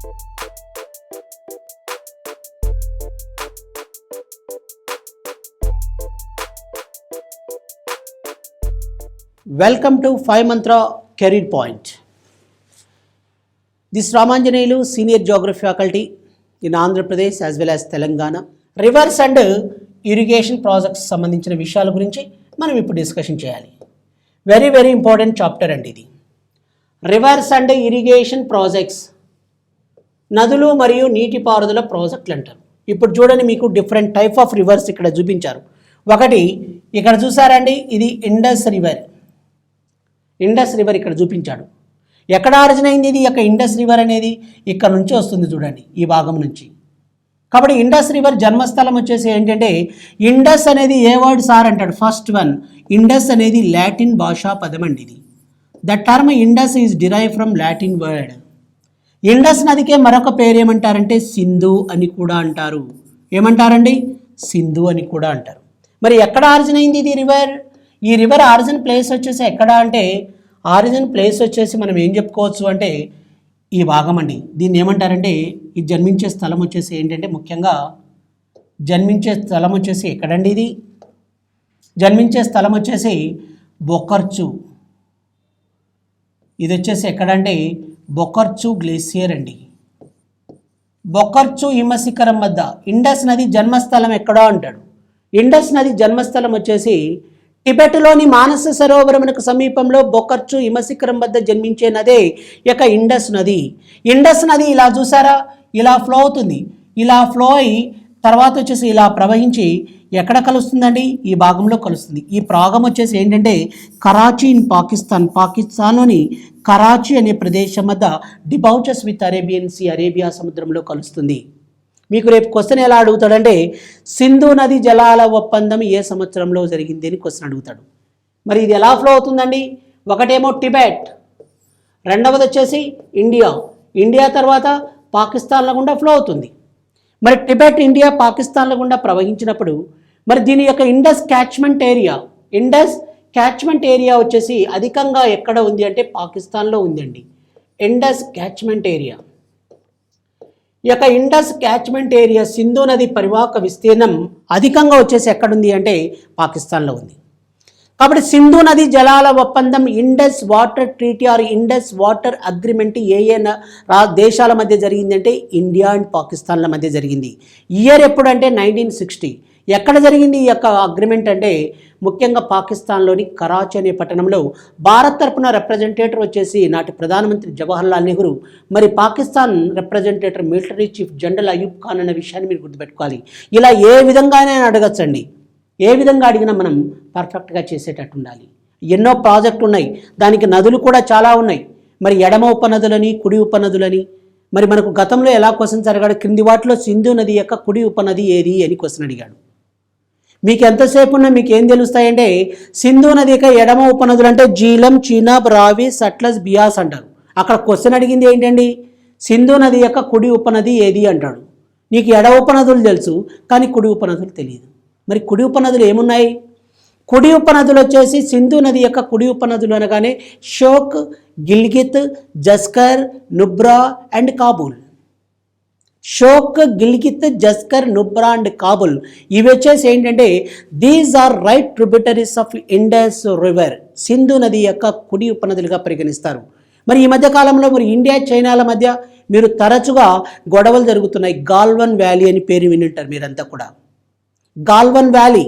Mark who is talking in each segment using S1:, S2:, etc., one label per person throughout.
S1: Welcome to 5 Mantra Career Point. This Ramanjaneyulu, Senior Geography Faculty in Andhra Pradesh as well as Telangana. Rivers and irrigation projects సంబంధించిన విషయాల గురించి మనం ఇప్పుడు discussion చేయాలి. Very important chapter అండి ఇది. Reverse and irrigation projects, నదులు మరియు నీటిపారుదల ప్రాజెక్టులు అంటారు. ఇప్పుడు చూడండి, మీకు డిఫరెంట్ టైప్ ఆఫ్ రివర్స్ ఇక్కడ చూపించారు. ఒకటి ఇక్కడ చూసారండి, ఇది ఇండస్ రివర్. ఇండస్ రివర్ ఇక్కడ చూపించాడు. ఎక్కడ ఆరిజిన్ అయింది ఇది? యొక్క ఇండస్ రివర్ అనేది ఇక్కడ నుంచి వస్తుంది చూడండి, ఈ భాగం నుంచి. కాబట్టి ఇండస్ రివర్ జన్మస్థలం వచ్చేసి ఏంటంటే, ఇండస్ అనేది ఏ వర్డ్ సార్ అంటాడు. ఫస్ట్ వన్, ఇండస్ అనేది లాటిన్ భాషా పదం అండి ఇది. The term Indus is derive from Latin word. Indus నదికే మరొక పేరు ఏమంటారంటే సింధు అని కూడా అంటారు. ఏమంటారండి? సింధు అని కూడా అంటారు. మరి ఎక్కడ ఆరిజిన్ అయింది ఇది రివర్? ఈ రివర్ ఆరిజిన్ ప్లేస్ వచ్చేసి ఎక్కడ అంటే, ఆరిజిన్ ప్లేస్ వచ్చేసి మనం ఏం చెప్పుకోవచ్చు అంటే ఈ భాగం అండి. దీన్ని ఏమంటారంటే, ఇది జన్మించే స్థలం వచ్చేసి ఏంటంటే, ముఖ్యంగా జన్మించే స్థలం వచ్చేసి ఎక్కడండి ఇది? జన్మించే స్థలం వచ్చేసి బొకర్చు. ఇది వచ్చేసి ఎక్కడంటే బొకర్చు గ్లేసియర్ అండి. బొకర్చు హిమశిఖరం వద్ద ఇండస్ నది జన్మస్థలం ఎక్కడో అంటాడు. ఇండస్ నది జన్మస్థలం వచ్చేసి టిబెట్లోని మానస సరోవరమునకు సమీపంలో బొకర్చు హిమశిఖరం వద్ద జన్మించే నదే యొక్క ఇండస్ నది. ఇండస్ నది ఇలా చూసారా, ఇలా ఫ్లో అవుతుంది. ఇలా ఫ్లో అయి తర్వాత వచ్చేసి ఇలా ప్రవహించి ఎక్కడ కలుస్తుందండి? ఈ భాగంలో కలుస్తుంది. ఈ భాగం వచ్చేసి ఏంటంటే కరాచీ ఇన్ పాకిస్తాన్. పాకిస్తాన్లోని కరాచీ అనే ప్రదేశం వద్ద డిబౌచెస్ విత్ అరేబియన్ సీ, అరేబియా సముద్రంలో కలుస్తుంది. మీకు రేపు క్వశ్చన్ ఎలా అడుగుతాడంటే, సింధు నది జలాల ఒప్పందం ఏ సంవత్సరంలో జరిగింది అని క్వశ్చన్ అడుగుతాడు. మరి ఇది ఎలా ఫ్లో అవుతుందండి? ఒకటేమో టిబెట్, రెండవది వచ్చేసి ఇండియా. ఇండియా తర్వాత పాకిస్తాన్ల గుండా ఫ్లో అవుతుంది. మరి టిబెట్, ఇండియా, పాకిస్తాన్ల గుండా ప్రవహించినప్పుడు మరి దీని యొక్క ఇండస్ క్యాచ్మెంట్ ఏరియా వచ్చేసి అధికంగా ఎక్కడ ఉంది అంటే పాకిస్తాన్లో ఉందండి. Indus catchment area. ఈ యొక్క ఇండస్ క్యాచ్మెంట్ ఏరియా, సింధు నది పరివాహక విస్తీర్ణం అధికంగా వచ్చేసి ఎక్కడుంది అంటే పాకిస్తాన్లో ఉంది. కాబట్టి సింధు నది జలాల ఒప్పందం, Indus water treaty or Indus water agreement ఏ దేశాల మధ్య జరిగింది అంటే ఇండియా అండ్ పాకిస్తాన్ల మధ్య జరిగింది. ఇయర్ ఎప్పుడంటే 1960. ఎక్కడ జరిగింది ఈ యొక్క అగ్రిమెంట్ అంటే ముఖ్యంగా పాకిస్తాన్లోని కరాచీ అనే పట్టణంలో. భారత్ తరపున రిప్రజెంటేటర్ వచ్చేసి నాటి ప్రధానమంత్రి జవహర్లాల్ నెహ్రూ, మరి Pakistan రిప్రజెంటేటర్ military chief general Ayub Khan అనే విషయాన్ని మీరు గుర్తుపెట్టుకోవాలి. ఇలా ఏ విధంగానే అడగచ్చండి. ఏ విధంగా అడిగినా మనం పర్ఫెక్ట్గా చేసేటట్టు ఉండాలి. ఎన్నో ప్రాజెక్టులు ఉన్నాయి, దానికి నదులు కూడా చాలా ఉన్నాయి. మరి ఎడమ ఉపనదులని, కుడి ఉపనదులని. మరి మనకు గతంలో ఎలా క్వశ్చన్ అడిగాడు, క్రింది వాటిలో సింధు నది యొక్క కుడి ఉపనది ఏది అని క్వశ్చన్ అడిగాడు. మీకు ఎంతసేపు ఉన్నా మీకు ఏం తెలుస్తాయంటే, సింధు నది యొక్క ఎడమ ఉపనదులు అంటే జీలం, చీనాబ్, రావి, సట్లజ్, బియాస్ అంటారు. అక్కడ క్వశ్చన్ అడిగింది ఏంటండి, సింధు నది యొక్క కుడి ఉపనది ఏది అంటాడు. నీకు ఎడ ఉపనదులు తెలుసు కానీ కుడి ఉపనదులు తెలియదు. మరి కుడి ఉపనదులు ఏమున్నాయి? కుడి ఉపనదులు వచ్చేసి సింధు నది యొక్క కుడి ఉపనదులు అనగానే షోక్, గిల్గిత్, జస్కర్, నుబ్రా అండ్ కాబూల్. షోక్, గిల్గిత్, జస్కర్, నుబ్రా అండ్ కాబుల్ ఇవి వచ్చేసి ఏంటంటే these are right tributaries of Indus river. Sindhu నది యొక్క కుడి ఉపనదులుగా పరిగణిస్తారు. మరి ఈ మధ్య కాలంలో మరి ఇండియా, చైనాల మధ్య మీరు తరచుగా గొడవలు జరుగుతున్నాయి. గాల్వన్ వ్యాలీ అని పేరు వినుంటారు మీరంతా కూడా. గాల్వన్ వ్యాలీ,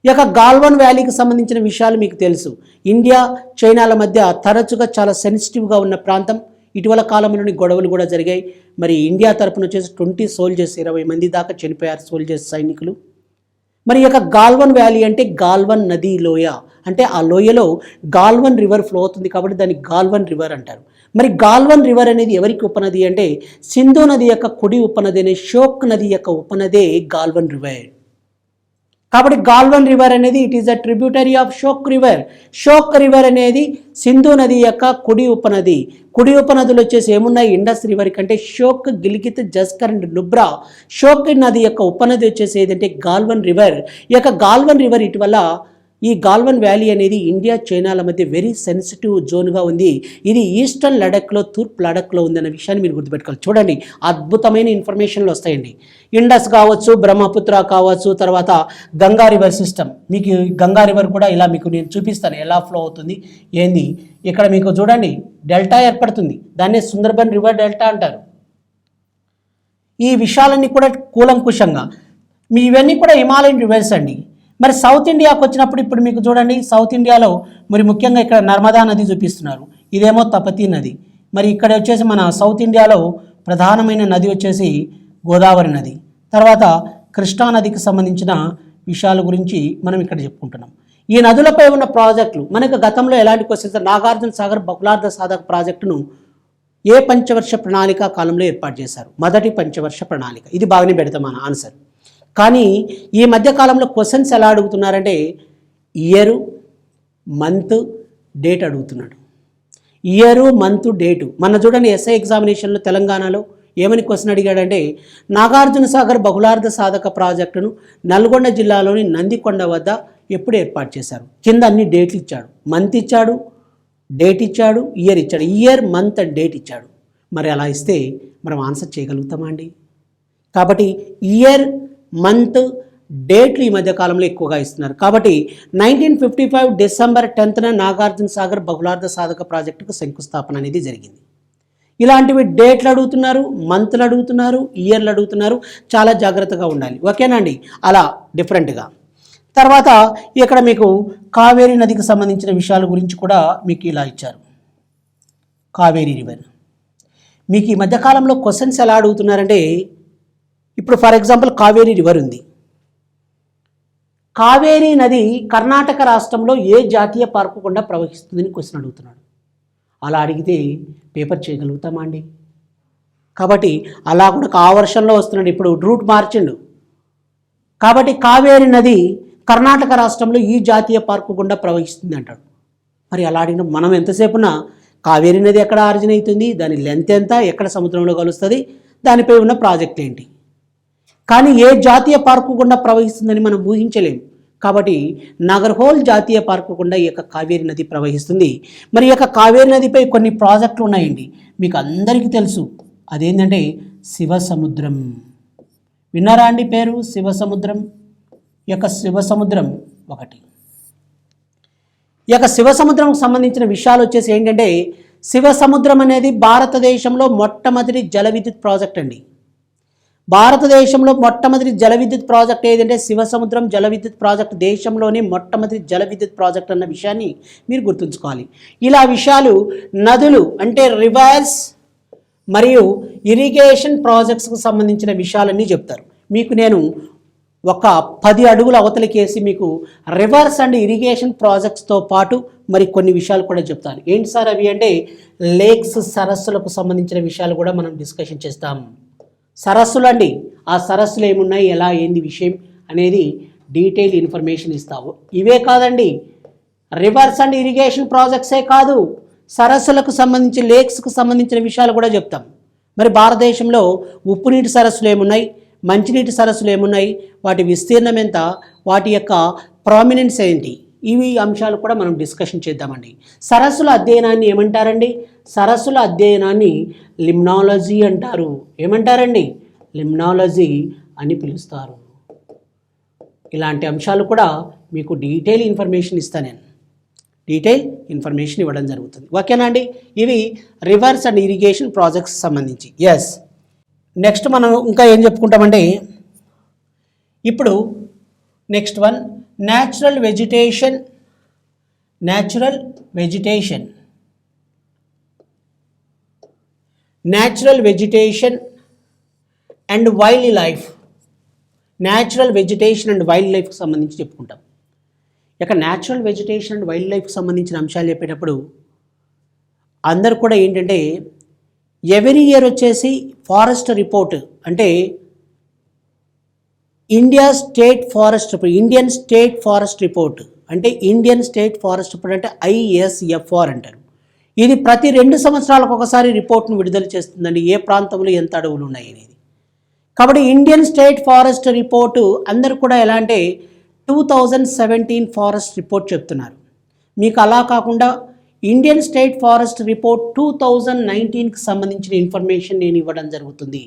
S1: ఈ యొక్క గాల్వన్ వ్యాలీకి సంబంధించిన విషయాలు మీకు తెలుసు. ఇండియా, చైనాల మధ్య తరచుగా చాలా సెన్సిటివ్గా ఉన్న ప్రాంతం. ఇటీవల కాలంలోని గొడవలు కూడా జరిగాయి. మరి ఇండియా తరపున వచ్చేసి 20 సోల్జర్స్, 20 మంది దాకా చనిపోయారు సోల్జర్స్, సైనికులు. మరి ఈ యొక్క గాల్వన్ వ్యాలీ అంటే గాల్వన్ నది లోయ, అంటే ఆ లోయలో గాల్వన్ రివర్ ఫ్లో అవుతుంది కాబట్టి దాన్ని గాల్వన్ రివర్ అంటారు. మరి గాల్వన్ రివర్ అనేది ఎవరికి ఉపనది అంటే సింధు నది యొక్క కుడి ఉపనది అనే షోక్ నది యొక్క ఉపనదే గాల్వన్ రివర్. కాబట్టి గాల్వన్ రివర్ అనేది it is a tributary of Shyok river. Shyok river అనేది సింధు నది యొక్క కుడి ఉపనది. కుడి ఉపనదులు వచ్చేసి ఏమున్నాయి ఇండస్ రివర్ కంటే? షోక్, గిల్గిత్, జస్కర్ అండ్ నుబ్రా. షోక్ నది యొక్క ఉపనది వచ్చేసి ఏదంటే గాల్వన్ రివర్. ఈ యొక్క గాల్వన్ రివర్ ఇటీవల ఈ గాల్వన్ వ్యాలీ అనేది ఇండియా చైనాల మధ్య వెరీ సెన్సిటివ్ జోన్గా ఉంది. ఇది ఈస్టర్న్ లడఖ్లో, తూర్పు లడఖ్లో ఉందన్న విషయాన్ని మీరు గుర్తుపెట్టుకోవాలి. చూడండి, అద్భుతమైన ఇన్ఫర్మేషన్లు వస్తాయండి. ఇండస్ కావచ్చు, బ్రహ్మపుత్ర కావచ్చు, తర్వాత గంగా రివర్ సిస్టమ్. మీకు గంగా రివర్ కూడా ఇలా మీకు నేను చూపిస్తాను ఎలా ఫ్లో అవుతుంది ఏంది. ఇక్కడ మీకు చూడండి డెల్టా ఏర్పడుతుంది, దాన్నే సుందర్బన్ రివర్ డెల్టా అంటారు. ఈ విషయాలన్నీ కూడా కూలంకుషంగా ఇవన్నీ కూడా హిమాలయన్ రివర్స్ అండి. మరి సౌత్ ఇండియాకు వచ్చినప్పుడు ఇప్పుడు మీకు చూడండి, సౌత్ ఇండియాలో మరి ముఖ్యంగా ఇక్కడ నర్మదా నది చూపిస్తున్నారు, ఇదేమో తపతీ నది. మరి ఇక్కడ వచ్చేసి మన సౌత్ ఇండియాలో ప్రధానమైన నది వచ్చేసి గోదావరి నది. తర్వాత కృష్ణా నదికి సంబంధించిన విషయాల గురించి మనం ఇక్కడ చెప్పుకుంటున్నాం. ఈ నదులపై ఉన్న ప్రాజెక్టులు మనకు గతంలో ఎలాంటి క్వశ్చన్స్, నాగార్జున సాగర్ బహుళార్థ సాధక ప్రాజెక్టును ఏ పంచవర్ష ప్రణాళిక కాలంలో ఏర్పాటు చేశారు? మొదటి పంచవర్ష ప్రణాళిక. ఇది బాగానే పెడతాం మన ఆన్సర్. కానీ ఈ మధ్యకాలంలో క్వశ్చన్స్ ఎలా అడుగుతున్నారంటే ఇయరు, మంత్, డేట్ అడుగుతున్నాడు. Year, month, date. మన చూడండి ఎస్ఐ ఎగ్జామినేషన్లో తెలంగాణలో ఏమని క్వశ్చన్ అడిగాడంటే నాగార్జున సాగర్ బహుళార్థ సాధక ప్రాజెక్టును నల్గొండ జిల్లాలోని నందికొండ వద్ద ఎప్పుడు ఏర్పాటు చేశారు? కింద అన్ని డేట్లు ఇచ్చాడు, మంత్ ఇచ్చాడు, డేట్ ఇచ్చాడు, ఇయర్ ఇచ్చాడు. ఇయర్, మంత్ అండ్ డేట్ ఇచ్చాడు. మరి అలా ఇస్తే మనం ఆన్సర్ చేయగలుగుతామా అండి? కాబట్టి ఇయర్, మంత్, డేట్లు ఈ మధ్య కాలంలో ఎక్కువగా ఇస్తున్నారు. కాబట్టి 1955 డిసెంబర్ 10న నాగార్జున సాగర్ బహుళార్థ సాధక ప్రాజెక్టుకు శంకుస్థాపన అనేది జరిగింది. ఇలాంటివి డేట్లు అడుగుతున్నారు, మంత్లు అడుగుతున్నారు, ఇయర్లు అడుగుతున్నారు. చాలా జాగ్రత్తగా ఉండాలి, ఓకేనా అండి? అలా డిఫరెంట్గా. తర్వాత ఇక్కడ మీకు కావేరీ నదికి సంబంధించిన విషయాల గురించి కూడా మీకు ఇలా ఇచ్చారు. కావేరీ రివర్ మీకు ఈ మధ్యకాలంలో క్వశ్చన్స్ ఎలా అడుగుతున్నారంటే ఇప్పుడు ఫర్ ఎగ్జాంపుల్ కావేరీ రివర్ ఉంది. కావేరీ నది కర్ణాటక రాష్ట్రంలో ఏ జాతీయ పార్కు గుండా ప్రవహిస్తుందని క్వశ్చన్ అడుగుతున్నాడు. అలా అడిగితే పేపర్ చేయగలుగుతామా అండి? కాబట్టి అలా కూడా ఆ వర్షంలో వస్తున్నాడు, ఇప్పుడు రూట్ మార్చిండు. కాబట్టి కావేరీ నది కర్ణాటక రాష్ట్రంలో ఈ జాతీయ పార్కు గుండా ప్రవహిస్తుంది అంటాడు. మరి అలా అడిగిన మనం ఎంతసేపున కావేరీ నది ఎక్కడ ఆరిజిన్ అవుతుంది, దాని లెంత్ ఎంత, ఎక్కడ సముద్రంలో కలుస్తుంది, దానిపై ఉన్న ప్రాజెక్ట్ ఏంటి, కానీ ఏ జాతీయ పార్కు గుండా ప్రవహిస్తుందని మనం ఊహించలేము. కాబట్టి నాగర్హోల్ జాతీయ పార్కు గుండా ఈ యొక్క కావేరీ నది ప్రవహిస్తుంది. మరి ఈ యొక్క కావేరీ నదిపై కొన్ని ప్రాజెక్టులు ఉన్నాయండి, మీకు అందరికీ తెలుసు. అదేంటంటే శివసముద్రం. విన్నారా అండి పేరు శివసముద్రం? ఈ యొక్క శివసముద్రం ఒకటి. ఈ యొక్క శివసముద్రంకు సంబంధించిన విషయాలు వచ్చేసి ఏంటంటే శివసముద్రం అనేది భారతదేశంలో మొట్టమొదటి జల విద్యుత్ ప్రాజెక్ట్ అండి. భారతదేశంలో మొట్టమొదటి జల విద్యుత్ ప్రాజెక్ట్ ఏదంటే శివసముద్రం జల విద్యుత్ ప్రాజెక్ట్. దేశంలోనే మొట్టమొదటి జల విద్యుత్ ప్రాజెక్ట్ అన్న విషయాన్ని మీరు గుర్తుంచుకోవాలి. ఇలా విషయాలు నదులు అంటే రివర్స్ మరియు ఇరిగేషన్ ప్రాజెక్ట్స్కు సంబంధించిన విషయాలన్నీ చెప్తారు. మీకు నేను ఒక 10 అడుగుల అవతలికేసి మీకు రివర్స్ అండ్ ఇరిగేషన్ ప్రాజెక్ట్స్తో పాటు మరి కొన్ని విషయాలు కూడా చెప్తాను. ఏంటి సార్ అవి అంటే లేక్స్, సరస్సులకు సంబంధించిన విషయాలు కూడా మనం డిస్కషన్ చేస్తాం. సరస్సులు అండి, ఆ సరస్సులు ఏమున్నాయి, ఎలా ఏంది విషయం అనేది డీటెయిల్ ఇన్ఫర్మేషన్ ఇస్తావు. ఇవే కాదండి, రివర్స్ అండ్ ఇరిగేషన్ ప్రాజెక్ట్సే కాదు, సరస్సులకు సంబంధించి లేక్స్కు సంబంధించిన విషయాలు కూడా చెప్తాం. మరి భారతదేశంలో ఉప్పు నీటి సరస్సులు ఏమున్నాయి, మంచినీటి సరస్సులు ఏమున్నాయి, వాటి విస్తీర్ణం ఎంత, వాటి యొక్క ప్రామినెన్స్ ఏంటి, ఇవి అంశాలు కూడా మనం డిస్కషన్ చేద్దామండి. సరస్సుల అధ్యయనాన్ని ఏమంటారండి? సరస్సుల అధ్యయనాన్ని లిమ్నాలజీ అంటారు. ఏమంటారండి? లిమ్నాలజీ అని పిలుస్తారు. ఇలాంటి అంశాలు కూడా మీకు డీటెయిల్ ఇన్ఫర్మేషన్ ఇస్తాను, నేను డీటెయిల్ ఇన్ఫర్మేషన్ ఇవ్వడం జరుగుతుంది. ఓకేనా అండి? ఇవి రివర్స్ అండ్ ఇరిగేషన్ ప్రాజెక్ట్స్ సంబంధించి. ఎస్, నెక్స్ట్ మనం ఇంకా ఏం చెప్పుకుంటామంటే ఇప్పుడు next one natural vegetation. Natural vegetation, natural vegetation and wild life. Natural vegetation and wild లైఫ్కి సంబంధించి చెప్పుకుంటాం. ఇక న్యాచురల్ వెజిటేషన్ అండ్ వైల్డ్ లైఫ్కి సంబంధించిన అంశాలు చెప్పేటప్పుడు అందరు కూడా ఏంటంటే ఎవ్రీ ఇయర్ వచ్చేసి ఫారెస్ట్ రిపోర్ట్ అంటే ఇండియన్ స్టేట్ ఫారెస్ట్ రిపోర్ట్ అంటే ఇండియన్ స్టేట్ ఫారెస్ట్ రిపోర్ట్ అంటే ISFR అంటారు. ఇది ప్రతి 2 సంవత్సరాలకు ఒకసారి రిపోర్ట్ను విడుదల చేస్తుందండి, ఏ ప్రాంతంలో ఎంత అడవులు ఉన్నాయి అనేది. కాబట్టి ఇండియన్ స్టేట్ ఫారెస్ట్ రిపోర్టు అందరు కూడా ఎలా అంటే 2017 ఫారెస్ట్ రిపోర్ట్ చెప్తున్నారు. మీకు అలా కాకుండా ఇండియన్ స్టేట్ ఫారెస్ట్ రిపోర్ట్ 2019కి సంబంధించిన ఇన్ఫర్మేషన్ నేను ఇవ్వడం జరుగుతుంది.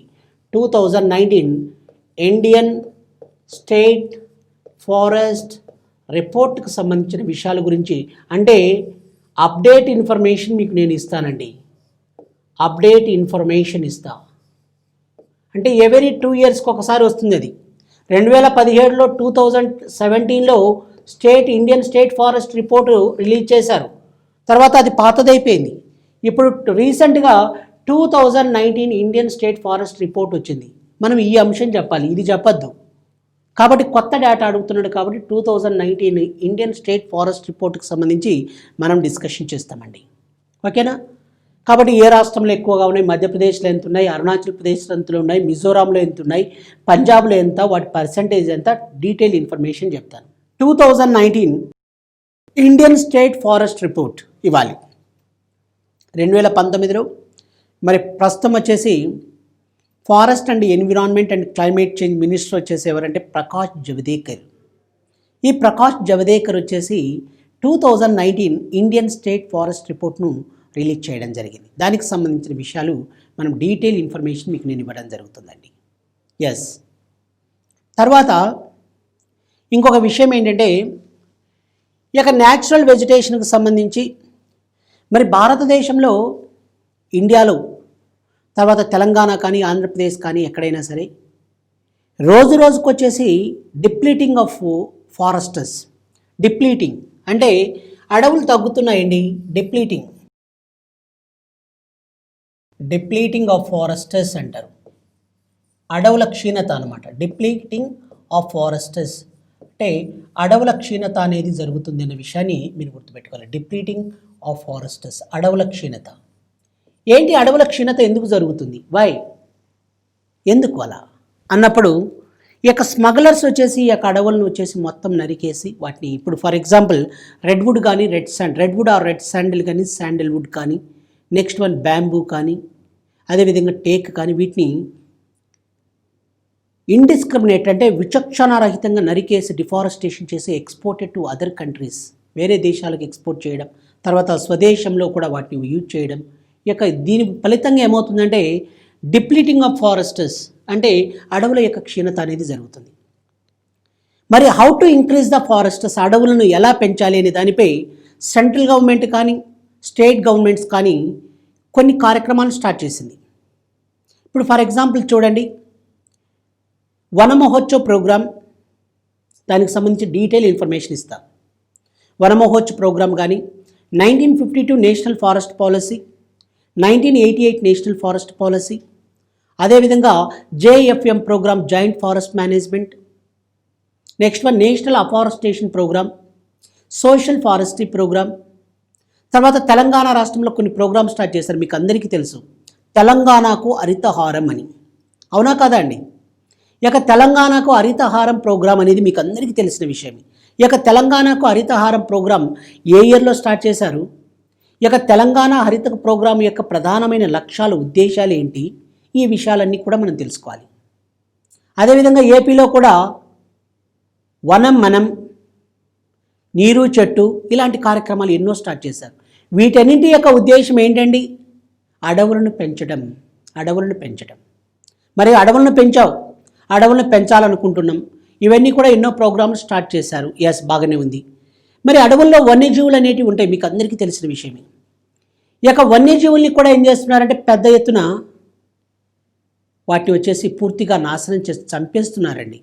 S1: 2019 ఇండియన్ స్టేట్ ఫారెస్ట్ రిపోర్ట్కి సంబంధించిన విషయాల గురించి, అంటే అప్డేట్ ఇన్ఫర్మేషన్ మీకు నేను ఇస్తానండి. అప్డేట్ ఇన్ఫర్మేషన్ ఇస్తా అంటే ఎవరీ 2 ఇయర్స్కి ఒకసారి వస్తుంది. అది 2017లో 2017లో Indian state forest report release చేశారు. తర్వాత అది పాతదైపోయింది. ఇప్పుడు రీసెంట్గా 2019 ఇండియన్ స్టేట్ ఫారెస్ట్ రిపోర్ట్ వచ్చింది. మనం ఈ అంశం చెప్పాలి, ఇది చెప్పద్దు. కాబట్టి కొత్త డేటా అడుగుతున్నాడు కాబట్టి 2019 ఇండియన్ స్టేట్ ఫారెస్ట్ రిపోర్ట్కి సంబంధించి మనం డిస్కషన్ చేస్తామండి. ఓకేనా? కాబట్టి ఏ రాష్ట్రంలో ఎక్కువగా ఉన్నాయి, మధ్యప్రదేశ్లో ఎంత ఉన్నాయి, అరుణాచల్ ప్రదేశ్లో ఎంత ఉన్నాయి, మిజోరాంలో ఎంత ఉన్నాయి, పంజాబ్లో ఎంత, వాటి పర్సంటేజ్ ఎంత, డీటెయిల్ ఇన్ఫర్మేషన్ చెప్తాను. 2019 ఇండియన్ స్టేట్ ఫారెస్ట్ రిపోర్ట్ ఇవ్వాలి. 2019లో మరి ప్రస్తుతం వచ్చేసి forest and environment and climate change minister వచ్చేసి ఎవరంటే ప్రకాష్ జవదేకర్. ఈ ప్రకాష్ జవదేకర్ వచ్చేసి 2019 ఇండియన్ స్టేట్ ఫారెస్ట్ రిపోర్ట్ను రిలీజ్ చేయడం జరిగింది. దానికి సంబంధించిన విషయాలు మనం డీటెయిల్ ఇన్ఫర్మేషన్ మీకు నేను ఇవ్వడం జరుగుతుందండి. ఎస్. తర్వాత ఇంకొక విషయం ఏంటంటే ఈ యొక్క న్యాచురల్ వెజిటేషన్కి సంబంధించి మరి భారతదేశంలో, ఇండియాలో, తర్వాత తెలంగాణ కానీ ఆంధ్రప్రదేశ్ కానీ ఎక్కడైనా సరే రోజు రోజుకు వచ్చేసి డిప్లీటింగ్ ఆఫ్ ఫారెస్టర్స్. డిప్లీటింగ్ అంటే అడవులు తగ్గుతున్నాయండి. డిప్లీటింగ్ ఆఫ్ ఫారెస్టర్స్ అంటారు. అడవుల క్షీణత అనమాట. డిప్లీటింగ్ ఆఫ్ ఫారెస్టర్స్ అంటే అడవుల క్షీణత అనేది జరుగుతుంది అనే విషయాన్ని మీరు గుర్తుపెట్టుకోవాలి. డిప్లీటింగ్ ఆఫ్ ఫారెస్టర్స్, అడవుల క్షీణత. ఏంటి అడవుల క్షీణత ఎందుకు జరుగుతుంది? వై? ఎందుకు అలా అన్నప్పుడు ఈ యొక్క స్మగ్లర్స్ వచ్చేసి ఈ యొక్క అడవులను వచ్చేసి మొత్తం నరికేసి వాటిని, ఇప్పుడు ఫర్ ఎగ్జాంపుల్ రెడ్వుడ్ కానీ రెడ్వుడ్ ఆర్ రెడ్ శాండిల్ కానీ శాండిల్వుడ్ కానీ, నెక్స్ట్ వన్ బ్యాంబూ కానీ, అదేవిధంగా టేక్ కానీ, వీటిని ఇండిస్క్రిమినేట్ అంటే విచక్షణారహితంగా నరికేసి డిఫారెస్టేషన్ చేసి ఎక్స్పోర్టెడ్ టు అదర్ కంట్రీస్, వేరే దేశాలకు ఎక్స్పోర్ట్ చేయడం, తర్వాత స్వదేశంలో కూడా వాటిని యూజ్ చేయడం. ఇక దీని ఫలితంగా ఏమవుతుందంటే డిప్లీటింగ్ ఆఫ్ ఫారెస్టర్స్ అంటే అడవుల యొక్క క్షీణత అనేది జరుగుతుంది. మరి how to increase the foresters, అడవులను ఎలా పెంచాలి అనే దానిపై సెంట్రల్ గవర్నమెంట్ కానీ స్టేట్ గవర్నమెంట్స్ కానీ కొన్ని కార్యక్రమాలు స్టార్ట్ చేసింది. ఇప్పుడు ఫర్ ఎగ్జాంపుల్ చూడండి, వన మహోత్సవ్ ప్రోగ్రామ్, దానికి సంబంధించి డీటెయిల్ ఇన్ఫర్మేషన్ ఇస్తా. వన మహోత్సవ్ ప్రోగ్రామ్ కానీ, 1952 national forest policy, 1988 national forest policy, అదేవిధంగా JFM program, joint forest management, next one national afforestation program, social forestry program. తర్వాత తెలంగాణ రాష్ట్రంలో కొన్ని ప్రోగ్రామ్స్ స్టార్ట్ చేశారు. మీకు అందరికీ తెలుసు తెలంగాణకు హరితహారం అని, అవునా కదా అండి? ఈ యొక్క తెలంగాణకు హరితహారం ప్రోగ్రామ్ అనేది మీకు అందరికీ తెలిసిన విషయమే. ఈ యొక్క తెలంగాణకు హరితహారం ప్రోగ్రామ్ ఏ ఇయర్లో స్టార్ట్ చేశారు? ఈ యొక్క తెలంగాణ హరిత ప్రోగ్రాం యొక్క ప్రధానమైన లక్ష్యాలు, ఉద్దేశాలు ఏంటి? ఈ విషయాలన్నీ కూడా మనం తెలుసుకోవాలి. అదేవిధంగా ఏపీలో కూడా వనం మనం, నీరు చెట్టు ఇలాంటి కార్యక్రమాలు ఎన్నో స్టార్ట్ చేశారు. వీటన్నింటి యొక్క ఉద్దేశం ఏంటండి? అడవులను పెంచడం. మరి అడవులను పెంచావు, అడవులను పెంచాలనుకుంటున్నాం, ఇవన్నీ కూడా ఎన్నో ప్రోగ్రాంలు స్టార్ట్ చేశారు. ఎస్, బాగానే ఉంది. మరి అడవుల్లో వన్యజీవులు అనేటివి ఉంటాయి, మీకు అందరికీ తెలిసిన విషయమే. ఈ యొక్క వన్యజీవుల్ని కూడా ఏం చేస్తున్నారంటే పెద్ద ఎత్తున వాటిని వచ్చేసి పూర్తిగా నాశనం చేసి చంపేస్తున్నారండి.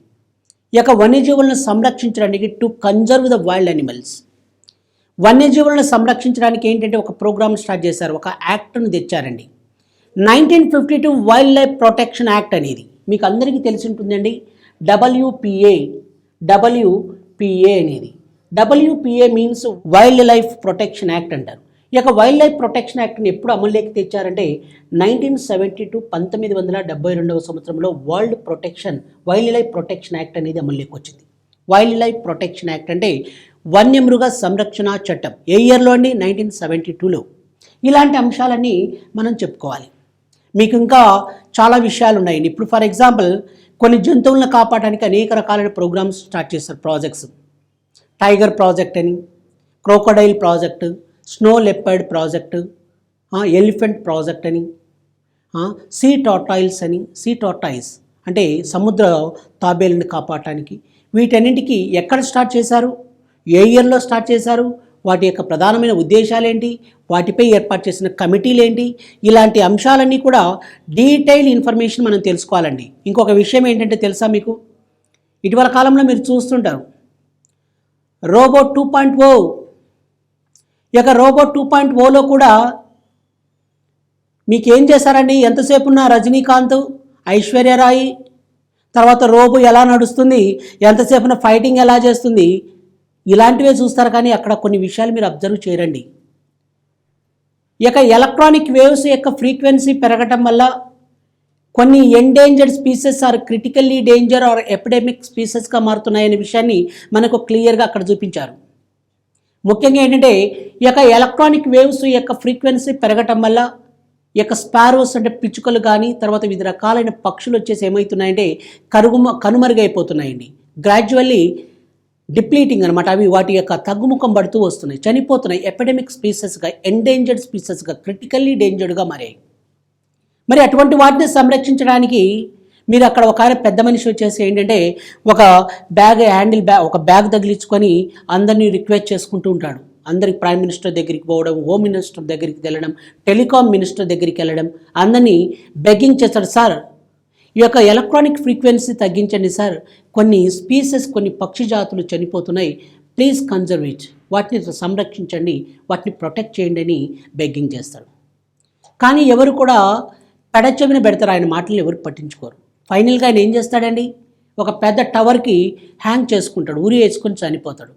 S1: ఈ యొక్క వన్యజీవులను సంరక్షించడానికి, to conserve the wild animals, వన్యజీవులను సంరక్షించడానికి ఏంటంటే ఒక ప్రోగ్రామ్ స్టార్ట్ చేశారు, ఒక యాక్ట్ను తెచ్చారండి. 1952 వైల్డ్ లైఫ్ ప్రొటెక్షన్ యాక్ట్ అనేది మీకు అందరికీ తెలిసి ఉంటుందండి. WPA అనేది WPA means wildlife protection act అంటారు. ఈ యొక్క వైల్డ్ లైఫ్ ప్రొటెక్షన్ యాక్ట్ని ఎప్పుడు అమలులోకి తెచ్చారంటే 1972 1972వ సంవత్సరంలో వైల్డ్ లైఫ్ ప్రొటెక్షన్ యాక్ట్ అనేది అమలులోకి వచ్చింది. వైల్డ్ లైఫ్ ప్రొటెక్షన్ యాక్ట్ అంటే వన్యమృగ సంరక్షణ చట్టం. ఏ ఇయర్లో అండి? 1972లో. ఇలాంటి అంశాలన్నీ మనం చెప్పుకోవాలి. మీకు ఇంకా చాలా విషయాలు ఉన్నాయండి. ఇప్పుడు ఫర్ ఎగ్జాంపుల్ కొన్ని జంతువులను కాపాడడానికి అనేక రకాలైన ప్రోగ్రామ్స్ స్టార్ట్ చేస్తారు, ప్రాజెక్ట్స్. టైగర్ ప్రాజెక్ట్ అని, crocodile project, snow leopard project, elephant project అని, సీ టార్టాయిల్స్ అంటే సముద్ర తాబేలుని కాపాడటానికి. వీటన్నింటికి ఎక్కడ స్టార్ట్ చేశారు, ఏ ఇయర్లో స్టార్ట్ చేశారు, వాటి యొక్క ప్రధానమైన ఉద్దేశాలు ఏంటి, వాటిపై ఏర్పాటు చేసిన కమిటీలు ఏంటి, ఇలాంటి అంశాలన్నీ కూడా డీటెయిల్ ఇన్ఫర్మేషన్ మనం తెలుసుకోవాలండి. ఇంకొక విషయం ఏంటంటే తెలుసా మీకు, ఇటీవల కాలంలో మీరు చూస్తుంటారు రోబో 2.0. ఈ యొక్క రోబో 2.0లో కూడా మీకేం చేశారండి, ఎంతసేపు ఉన్న రజనీకాంత్, ఐశ్వర్యరాయ్, తర్వాత రోబో ఎలా నడుస్తుంది, ఎంతసేపున ఫైటింగ్ ఎలా చేస్తుంది, ఇలాంటివే చూస్తారు. కానీ అక్కడ కొన్ని విషయాలు మీరు అబ్జర్వ్ చేయరండి. ఈ యొక్క ఎలక్ట్రానిక్ వేవ్స్ యొక్క ఫ్రీక్వెన్సీ పెరగటం వల్ల కొన్ని endangered species or critically danger or epidemic స్పీసెస్గా మారుతున్నాయనే విషయాన్ని మనకు క్లియర్గా అక్కడ చూపించారు. ముఖ్యంగా ఏంటంటే ఈ యొక్క ఎలక్ట్రానిక్ వేవ్స్ యొక్క ఫ్రీక్వెన్సీ పెరగటం వల్ల ఈ యొక్క స్పారోస్ అంటే పిచ్చుకలు కానీ, తర్వాత వివిధ రకాలైన పక్షులు వచ్చేసి ఏమవుతున్నాయంటే కనుమరుగైపోతున్నాయండి. గ్రాడ్యువల్లీ డిప్లీటింగ్ అనమాట. అవి వాటి యొక్క తగ్గుముఖం పడుతూ వస్తున్నాయి, చనిపోతున్నాయి. ఎపిడెమిక్ స్పీసెస్గా, ఎండేంజర్డ్ స్పీసెస్గా, క్రిటికల్లీ డేంజర్డ్గా మారాయి. మరి అటువంటి వాటిని సంరక్షించడానికి మీరు అక్కడ ఒక ఆయన పెద్ద మనిషి వచ్చేసి ఏంటంటే ఒక బ్యాగ్ తగిలించుకొని అందరినీ రిక్వెస్ట్ చేసుకుంటూ ఉంటాడు. అందరికి ప్రైమ్ మినిస్టర్ దగ్గరికి పోవడం, హోమ్ మినిస్టర్ దగ్గరికి వెళ్ళడం, టెలికాం మినిస్టర్ దగ్గరికి వెళ్ళడం, అందరినీ బెగ్గింగ్ చేస్తాడు. సార్, ఈ యొక్క ఎలక్ట్రానిక్ ఫ్రీక్వెన్సీ తగ్గించండి సార్, కొన్ని స్పీసెస్, కొన్ని పక్షి జాతులు చనిపోతున్నాయి, ప్లీజ్ కన్జర్వ్ ఇట్, వాటిని సంరక్షించండి, వాటిని ప్రొటెక్ట్ చేయండి అని బెగ్గింగ్ చేస్తాడు. కానీ ఎవరు కూడా పెడచెవిన పెడతారు, ఆయన మాటలు ఎవరు పట్టించుకోరు. ఫైనల్గా ఆయన ఏం చేస్తాడండి, ఒక పెద్ద టవర్కి హ్యాంగ్ చేసుకుంటాడు, ఉరి వేసుకొని చనిపోతాడు.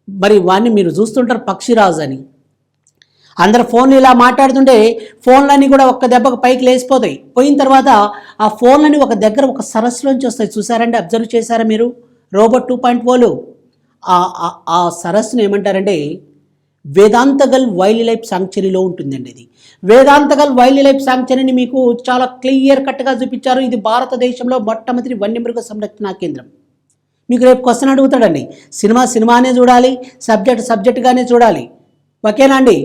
S1: మరి వాడిని మీరు చూస్తుంటారు పక్షిరాజు అని. అందరు ఫోన్లు ఇలా మాట్లాడుతుంటే ఫోన్లన్నీ కూడా ఒక్క దెబ్బకు పైకి లేచిపోతాయి. పోయిన తర్వాత ఆ ఫోన్లని ఒక దగ్గర ఒక సరస్సులోంచి వస్తాయి. చూసారండి, అబ్జర్వ్ చేశారా మీరు? రోబో 2.0లో ఆ సరస్సును ఏమంటారంటే వేదాంతగల్ వైల్డ్ లైఫ్ శాంక్చురీలో ఉంటుందండి. ఇది వేదాంతగల్ వైల్డ్ లైఫ్ శాంక్చురీని మీకు చాలా క్లియర్ కట్గా చూపించారు. ఇది భారతదేశంలో మొట్టమొదటి వన్యమృగ సంరక్షణ కేంద్రం. మీకు రేపు క్వశ్చన్ అడుగుతాడండి, సినిమానే చూడాలి, సబ్జెక్టుగానే చూడాలి, ఓకేనా అండి?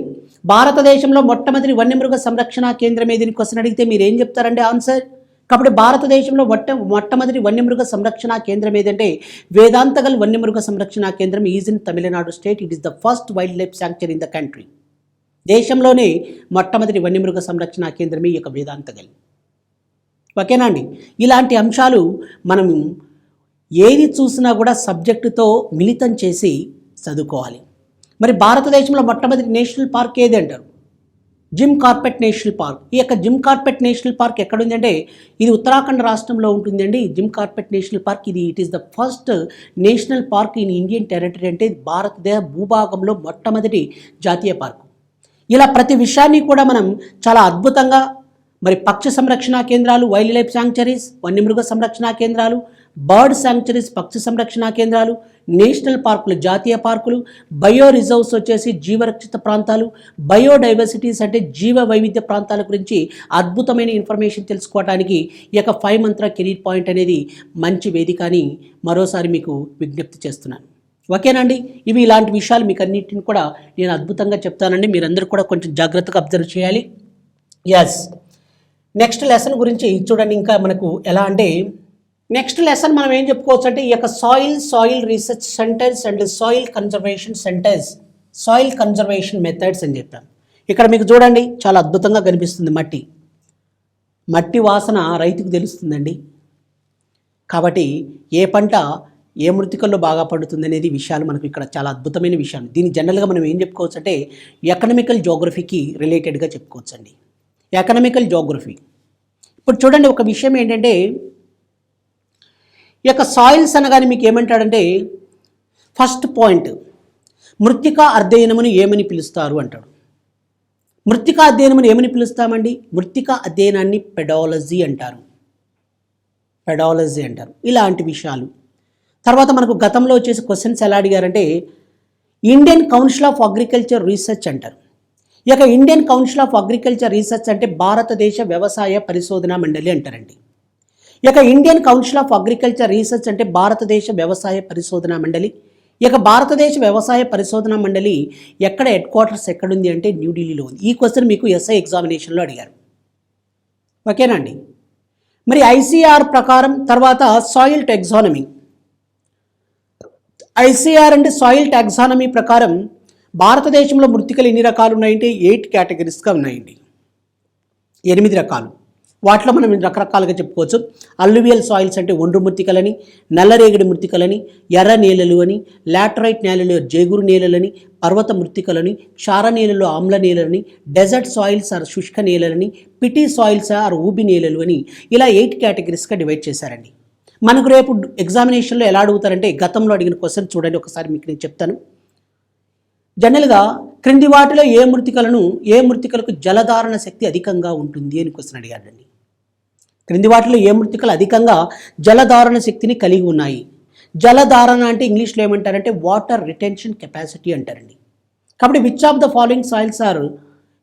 S1: భారతదేశంలో మొట్టమొదటి వన్యమృగ సంరక్షణ కేంద్రం ఏదని క్వశ్చన్ అడిగితే మీరు ఏం చెప్తారండి ఆన్సర్? కాబట్టి భారతదేశంలో మొట్టమొదటి వన్యమృగ సంరక్షణ కేంద్రం ఏదంటే వేదాంతగల్ వన్యమృగ సంరక్షణ కేంద్రం is in Tamil Nadu state. It is the first wild life sanctuary in the country. దేశంలోనే మొట్టమొదటి వన్యమృగ సంరక్షణ కేంద్రమే ఈ యొక్క వేదాంతగల్, ఓకేనా అండి? ఇలాంటి అంశాలు మనం ఏది చూసినా కూడా సబ్జెక్టుతో మిళితం చేసి చదువుకోవాలి. మరి భారతదేశంలో మొట్టమొదటి నేషనల్ పార్క్ ఏది అంటారు? Jim Corbett national park. ఈ యొక్క జిమ్ కార్బెట్ నేషనల్ పార్క్ ఎక్కడుందంటే ఇది ఉత్తరాఖండ్ రాష్ట్రంలో ఉంటుందండి. Jim Corbett national park it is the first national park in Indian territory. అంటే భారతదేశ భూభాగంలో మొట్టమొదటి జాతీయ పార్కు. ఇలా ప్రతి విషయాన్ని కూడా మనం చాలా అద్భుతంగా మరి పక్షి సంరక్షణ కేంద్రాలు, వైల్డ్ లైఫ్ శాంక్చరీస్, వన్యమృగ సంరక్షణ కేంద్రాలు, బర్డ్ శాంక్చరీస్, పక్షి సంరక్షణ కేంద్రాలు, నేషనల్ పార్కులు, జాతీయ పార్కులు, బయో రిజర్వ్స్ వచ్చేసి జీవరక్షిత ప్రాంతాలు, బయోడైవర్సిటీస్ అంటే జీవ వైవిధ్య ప్రాంతాల గురించి అద్భుతమైన ఇన్ఫర్మేషన్ తెలుసుకోవడానికి ఈ యొక్క 5 మంత్ర కెరీర్ పాయింట్ అనేది మంచి వేదిక అని మరోసారి మీకు విజ్ఞప్తి చేస్తున్నాను. ఓకేనండి? ఇవి ఇలాంటి విషయాలు మీకు అన్నింటిని కూడా నేను అద్భుతంగా చెప్తానండి. మీరందరూ కూడా కొంచెం జాగ్రత్తగా అబ్జర్వ్ చేయాలి. ఎస్, నెక్స్ట్ లెసన్ గురించి చూడండి. ఇంకా మనకు ఎలా అంటే నెక్స్ట్ లెసన్ మనం ఏం చెప్పుకోవచ్చు అంటే ఈ యొక్క soil research centres and soil conservation methods అని చెప్పాం. ఇక్కడ మీకు చూడండి చాలా అద్భుతంగా కనిపిస్తుంది. మట్టి వాసన రైతుకు తెలుస్తుందండి. కాబట్టి ఏ పంట ఏ మృతికల్లో బాగా పండుతుంది అనేది విషయాలు మనకు ఇక్కడ చాలా అద్భుతమైన విషయాలు. దీన్ని జనరల్గా మనం ఏం చెప్పుకోవచ్చు అంటే ఎకనామికల్ జోగ్రఫీకి రిలేటెడ్గా చెప్పుకోవచ్చు అండి. Economical geography. ఇప్పుడు చూడండి, ఒక విషయం ఏంటంటే ఈ యొక్క సాయిల్స్ అనగానే మీకు ఏమంటాడంటే ఫస్ట్ పాయింట్, మృత్తికా అధ్యయనమును ఏమని పిలుస్తారు అంటాడు. మృత్తికా అధ్యయనమును ఏమని పిలుస్తామండి? మృత్తికా అధ్యయనాన్ని పెడాలజీ అంటారు. ఇలాంటి విషయాలు. తర్వాత మనకు గతంలో వచ్చేసి క్వశ్చన్స్ ఎలా అడిగారంటే Indian council of agriculture research అంటారు. ఈ యొక్క Indian council of agriculture research అంటే భారతదేశ వ్యవసాయ పరిశోధన మండలి అంటారండి. ఇక Indian council of agriculture research అంటే భారతదేశ వ్యవసాయ పరిశోధన మండలి. ఇక భారతదేశ వ్యవసాయ పరిశోధన మండలి ఎక్కడ హెడ్ క్వార్టర్స్ ఎక్కడుంది అంటే న్యూఢిల్లీలో ఉంది. ఈ క్వశ్చన్ మీకు ఎస్ఐ ఎగ్జామినేషన్లో అడిగారు. ఓకేనా అండి. మరి ఐసీఆర్ ప్రకారం తర్వాత సాయిల్ టెక్సానమీ. ఐసీఆర్ అంటే సాయిల్ టాక్సానమీ ప్రకారం భారతదేశంలో మృత్తికలు ఎన్ని రకాలు ఉన్నాయంటే 8 కేటగిరీస్గా ఉన్నాయండి. 8 రకాలు. వాటిలో మనం రకరకాలుగా చెప్పుకోవచ్చు. అల్లువియల్ సాయిల్స్ అంటే ఒండ్రు మృత్తికలని, నల్లరేగడి మృత్తికలని, ఎర్ర నేలలు అని, లాటరైట్ నేలలు జేగురు నేలలని, పర్వత మృత్తికలని, క్షార నేలలు ఆమ్ల నేలలని, డెజర్ట్ సాయిల్స్ ఆర్ శుష్క నేలలని, పిటి సాయిల్స్ ఆర్ ఊబి నేలలు అని ఇలా 8 కేటగిరీస్గా డివైడ్ చేశారండి. మనకు రేపు ఎగ్జామినేషన్లో ఎలా అడుగుతారంటే గతంలో అడిగిన క్వశ్చన్ చూడండి ఒకసారి మీకు నేను చెప్తాను. జనరల్గా క్రింది వాటిలో ఏ మృత్తికలకు జలధారణ శక్తి అధికంగా ఉంటుంది అని క్వశ్చన్ అడిగాడండి. క్రింది వాటిలో ఏ మృత్తికలు అధికంగా జలధారణ శక్తిని కలిగి ఉన్నాయి? జలధారణ అంటే ఇంగ్లీష్లో ఏమంటారంటే వాటర్ రిటెన్షన్ కెపాసిటీ అంటారండి. కాబట్టి which of the following soils are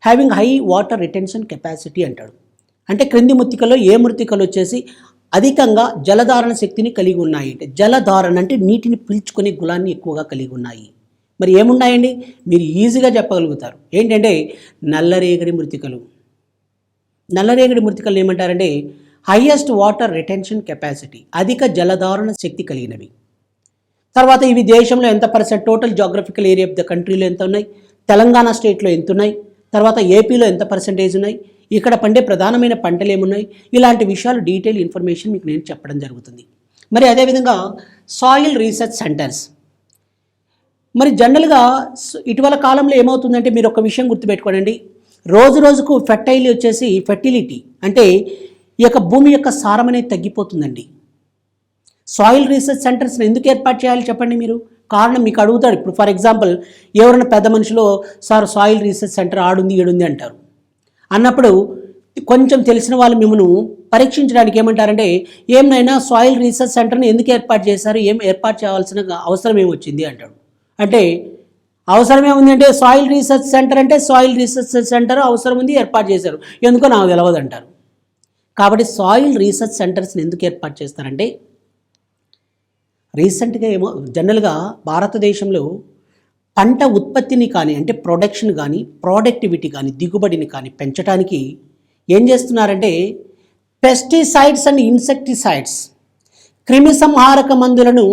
S1: having high water retention capacity అంటాడు. అంటే క్రింది మృత్తికల్లో ఏ మృత్తికలు వచ్చేసి అధికంగా జలధారణ శక్తిని కలిగి ఉన్నాయి అంటే జలధారణ అంటే నీటిని పీల్చుకునే గుణాన్ని ఎక్కువగా కలిగి ఉన్నాయి. మరి ఏమున్నాయండి మీరు ఈజీగా చెప్పగలుగుతారు. ఏంటంటే నల్లరేగడి మృత్తికలు. నల్లరేగడి మృత్తికలు ఏమంటారంటే హైయెస్ట్ వాటర్ రిటెన్షన్ కెపాసిటీ, అధిక జలధారణ శక్తి కలిగినవి. తర్వాత ఇవి దేశంలో ఎంత percent, total geographical area of the కంట్రీలో ఎంత ఉన్నాయి, తెలంగాణ స్టేట్లో ఎంత ఉన్నాయి, తర్వాత ఏపీలో ఎంత పర్సెంటేజ్ ఉన్నాయి, ఇక్కడ పండే ప్రధానమైన పంటలు ఏమున్నాయి, ఇలాంటి విషయాలు డీటెయిల్ ఇన్ఫర్మేషన్ మీకు నేను చెప్పడం జరుగుతుంది. మరి అదేవిధంగా సాయిల్ రీసెర్చ్ సెంటర్స్. మరి జనరల్గా ఇటీవల కాలంలో ఏమవుతుందంటే మీరు ఒక విషయం గుర్తుపెట్టుకోండి, రోజు రోజుకు ఫెర్టిలిటీ అంటే ఈ యొక్క భూమి యొక్క సారం అనేది తగ్గిపోతుందండి. సాయిల్ రీసెర్చ్ సెంటర్స్ని ఎందుకు ఏర్పాటు చేయాలి చెప్పండి మీరు? కారణం మీకు అడుగుతాడు. ఇప్పుడు ఫర్ ఎగ్జాంపుల్ ఎవరైనా పెద్ద మనుషులు సార్ సాయిల్ రీసెర్చ్ సెంటర్ ఆడుంది ఏడుంది అంటారు. అన్నప్పుడు కొంచెం తెలిసిన వాళ్ళు మిమ్మల్ని పరీక్షించడానికి ఏమంటారంటే ఏమైనా సాయిల్ రీసెర్చ్ సెంటర్ని ఎందుకు ఏర్పాటు చేశారు, ఏం ఏర్పాటు చేయాల్సిన అవసరం ఏమొచ్చింది అంటాడు. అంటే అవసరమే ఉంది అంటే సాయిల్ రీసెర్చ్ సెంటర్ అంటే సాయిల్ రీసెర్చ్ సెంటర్ అవసరం ఉంది ఏర్పాటు చేశారు, ఎందుకో నాకు తెలియదు అంటారు. కాబట్టి సాయిల్ రీసెర్చ్ సెంటర్స్ని ఎందుకు ఏర్పాటు చేస్తారంటే రీసెంట్గా జనరల్గా భారతదేశంలో పంట ఉత్పత్తిని కానీ అంటే ప్రొడక్షన్ కానీ ప్రొడక్టివిటీ కానీ దిగుబడిని కానీ పెంచడానికి ఏం చేస్తున్నారంటే పెస్టిసైడ్స్ అండ్ ఇన్సెక్టిసైడ్స్ క్రిమి సంహారక మందులను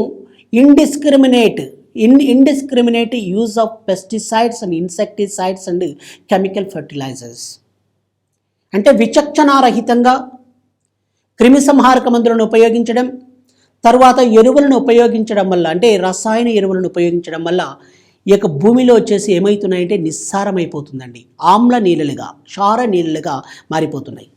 S1: indiscriminate use of pesticides and insecticides and chemical fertilizers అంటే విచక్షణారహితంగా క్రిమి సంహారక మందులను ఉపయోగించడం, తర్వాత ఎరువులను ఉపయోగించడం వల్ల అంటే రసాయన ఎరువులను ఉపయోగించడం వల్ల ఈ యొక్క భూమిలో వచ్చేసి ఏమవుతున్నాయంటే నిస్సారమైపోతుందండి, ఆమ్ల నీళ్ళలుగా క్షార నీళ్ళలుగా మారిపోతున్నాయి.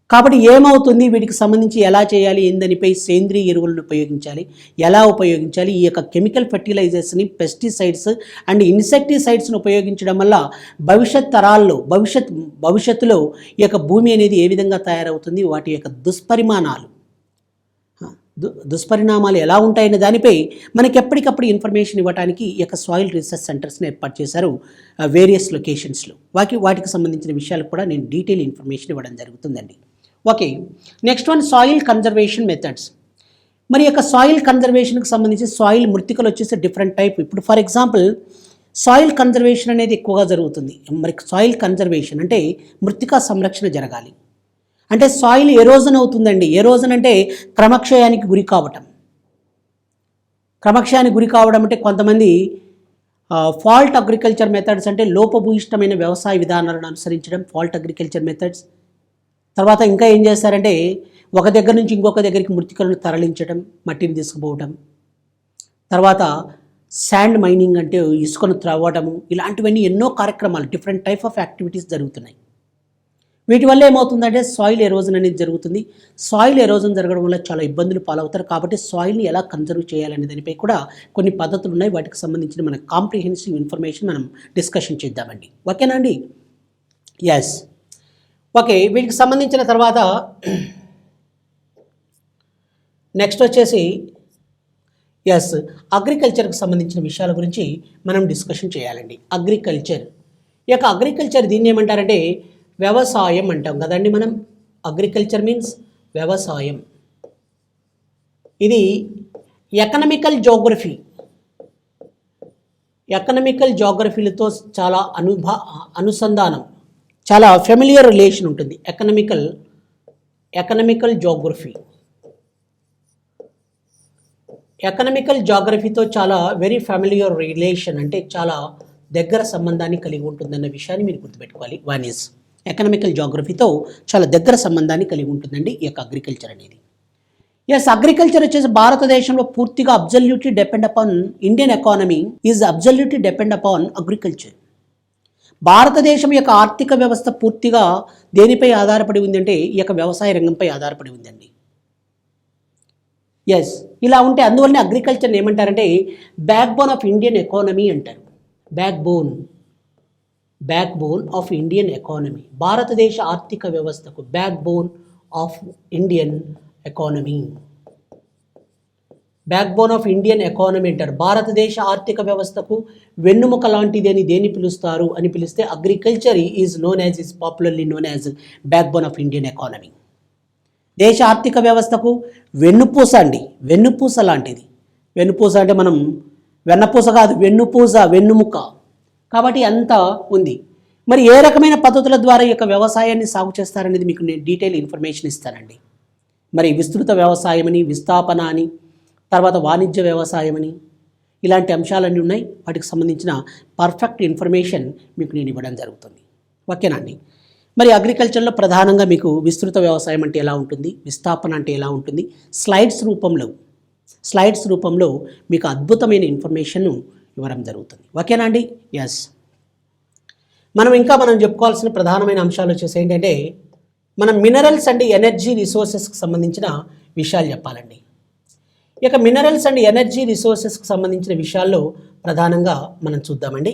S1: కాబట్టి ఏమవుతుంది వీటికి సంబంధించి ఎలా చేయాలి ఏందనిపై సేంద్రియ ఎరువులను ఉపయోగించాలి, ఎలా ఉపయోగించాలి, ఈ యొక్క కెమికల్ ఫర్టిలైజర్స్ని పెస్టిసైడ్స్ అండ్ ఇన్సెక్టిసైడ్స్ని ఉపయోగించడం వల్ల భవిష్యత్ తరాల్లో భవిష్యత్తులో ఈ యొక్క భూమి అనేది ఏ విధంగా తయారవుతుంది, వాటి యొక్క దుష్పరిణామాలు ఎలా ఉంటాయనే దానిపై మనకి ఎప్పటికప్పుడు ఇన్ఫర్మేషన్ ఇవ్వడానికి ఈ యొక్క సాయిల్ రీసెర్చ్ సెంటర్స్ని ఏర్పాటు చేశారు వేరియస్ లొకేషన్స్లో. వాటికి సంబంధించిన విషయాలకు కూడా నేను డీటెయిల్ ఇన్ఫర్మేషన్ ఇవ్వడం జరుగుతుందండి. Okay, next one soil conservation methods. మరి యొక్క సాయిల్ కన్జర్వేషన్కి సంబంధించి సాయిల్ మృత్తికలు వచ్చేసి డిఫరెంట్ టైప్. ఇప్పుడు ఫర్ ఎగ్జాంపుల్ సాయిల్ కన్జర్వేషన్ అనేది ఎక్కువగా జరుగుతుంది. మరి సాయిల్ కన్జర్వేషన్ అంటే మృత్తికా సంరక్షణ జరగాలి అంటే సాయిల్ ఎరోజన్ అవుతుందండి. ఎరోజన్ అంటే క్రమక్షయానికి గురి కావడం అంటే కొంతమంది ఫాల్ట్ అగ్రికల్చర్ మెథడ్స్ అంటే లోపభూయిష్టమైన వ్యవసాయ విధానాలను అనుసరించడం ఫాల్ట్ అగ్రికల్చర్ మెథడ్స్. తర్వాత ఇంకా ఏం చేస్తారంటే ఒక దగ్గర నుంచి ఇంకొక దగ్గరికి మృత్తికలను తరలించడం, మట్టిని తీసుకుపోవటం, తర్వాత శాండ్ మైనింగ్ అంటే ఇసుకను త్రవ్వడము, ఇలాంటివన్నీ ఎన్నో కార్యక్రమాలు డిఫరెంట్ టైప్ ఆఫ్ యాక్టివిటీస్ జరుగుతున్నాయి. వీటి వల్ల ఏమవుతుందంటే సాయిల్ ఎరోజన్ అనేది జరుగుతుంది. సాయిల్ ఎరోజన్ జరగడం వల్ల చాలా ఇబ్బందులు పాలవుతారు. కాబట్టి సాయిల్ని ఎలా కన్జర్వ్ చేయాలనే దానిపై కూడా కొన్ని పద్ధతులు ఉన్నాయి. వాటికి సంబంధించిన మన కాంప్రిహెన్సివ్ ఇన్ఫర్మేషన్ మనం డిస్కషన్ చేద్దామండి. ఓకేనా అండి? Yes, okay. వీటికి సంబంధించిన తర్వాత నెక్స్ట్ వచ్చేసి అగ్రికల్చర్కి సంబంధించిన విషయాల గురించి మనం డిస్కషన్ చేయాలండి. అగ్రికల్చర్ దీన్ని ఏమంటారంటే వ్యవసాయం అంటాం కదండి మనం. అగ్రికల్చర్ మీన్స్ వ్యవసాయం. ఇది ఎకనామికల్ జోగ్రఫీ, ఎకనామికల్ జోగ్రఫీలతో చాలా అనుసంధానం, చాలా ఫెమిలియర్ రిలేషన్ ఉంటుంది. ఎకనామికల్ జోగ్రఫీ, ఎకనామికల్ జాగ్రఫీతో చాలా వెరీ ఫ్యామిలియర్ రిలేషన్, అంటే చాలా దగ్గర సంబంధాన్ని కలిగి ఉంటుందన్న విషయాన్ని మీరు గుర్తుపెట్టుకోవాలి. వన్ ఈజ్ ఎకనామికల్ జాగ్రఫీతో చాలా దగ్గర సంబంధాన్ని కలిగి ఉంటుందండి ఈ యొక్క అగ్రికల్చర్ అనేది. ఎస్, అగ్రికల్చర్ వచ్చేసి భారతదేశంలో పూర్తిగా absolutely depend upon Indian economy is absolutely depend upon agriculture. భారతదేశం యొక్క ఆర్థిక వ్యవస్థ పూర్తిగా దేనిపై ఆధారపడి ఉందంటే ఈ యొక్క వ్యవసాయ రంగంపై ఆధారపడి ఉందండి. ఎస్, ఇలా ఉంటే అందువల్లనే అగ్రికల్చర్ని ఏమంటారంటే backbone of Indian economy అంటారు. Backbone of Indian economy, భారతదేశ ఆర్థిక వ్యవస్థకు backbone of Indian economy, backbone of Indian economy అంటారు. భారతదేశ ఆర్థిక వ్యవస్థకు వెన్నుముక లాంటిది అని దేని పిలుస్తారు అని పిలిస్తే agriculture is popularly known as back bone of Indian economy. దేశ ఆర్థిక వ్యవస్థకు వెన్నుపూస అండి, వెన్నుపూస లాంటిది. వెన్నుపూస అంటే మనం వెన్నపూస కాదు, వెన్నుముక. కాబట్టి అంత ఉంది. మరి ఏ రకమైన పద్ధతుల ద్వారా ఈ యొక్క వ్యవసాయాన్ని సాగు చేస్తారనేది మీకు నేను డీటెయిల్ ఇన్ఫర్మేషన్ ఇస్తానండి. మరి విస్తృత వ్యవసాయం అని, విస్థాపన అని, తర్వాత వాణిజ్య వ్యవసాయం అని, ఇలాంటి అంశాలన్నీ ఉన్నాయి. వాటికి సంబంధించిన పర్ఫెక్ట్ ఇన్ఫర్మేషన్ మీకు నేను ఇవ్వడం జరుగుతుంది. ఓకేనా అండి? మరి అగ్రికల్చర్లో ప్రధానంగా మీకు విస్తృత వ్యవసాయం అంటే ఎలా ఉంటుంది, విస్థాపన అంటే ఎలా ఉంటుంది, స్లైడ్స్ రూపంలో మీకు అద్భుతమైన ఇన్ఫర్మేషన్ ఇవ్వడం జరుగుతుంది. ఓకేనా అండి? ఎస్, మనం చెప్పుకోవాల్సిన ప్రధానమైన అంశాలు వచ్చేసి ఏంటంటే మనం మినరల్స్ అండ్ ఎనర్జీ రిసోర్సెస్కి సంబంధించిన విషయాలు చెప్పాలండి. ఇక మినరల్స్ అండ్ ఎనర్జీ రిసోర్సెస్కి సంబంధించిన విషయాల్లో ప్రధానంగా మనం చూద్దామండి.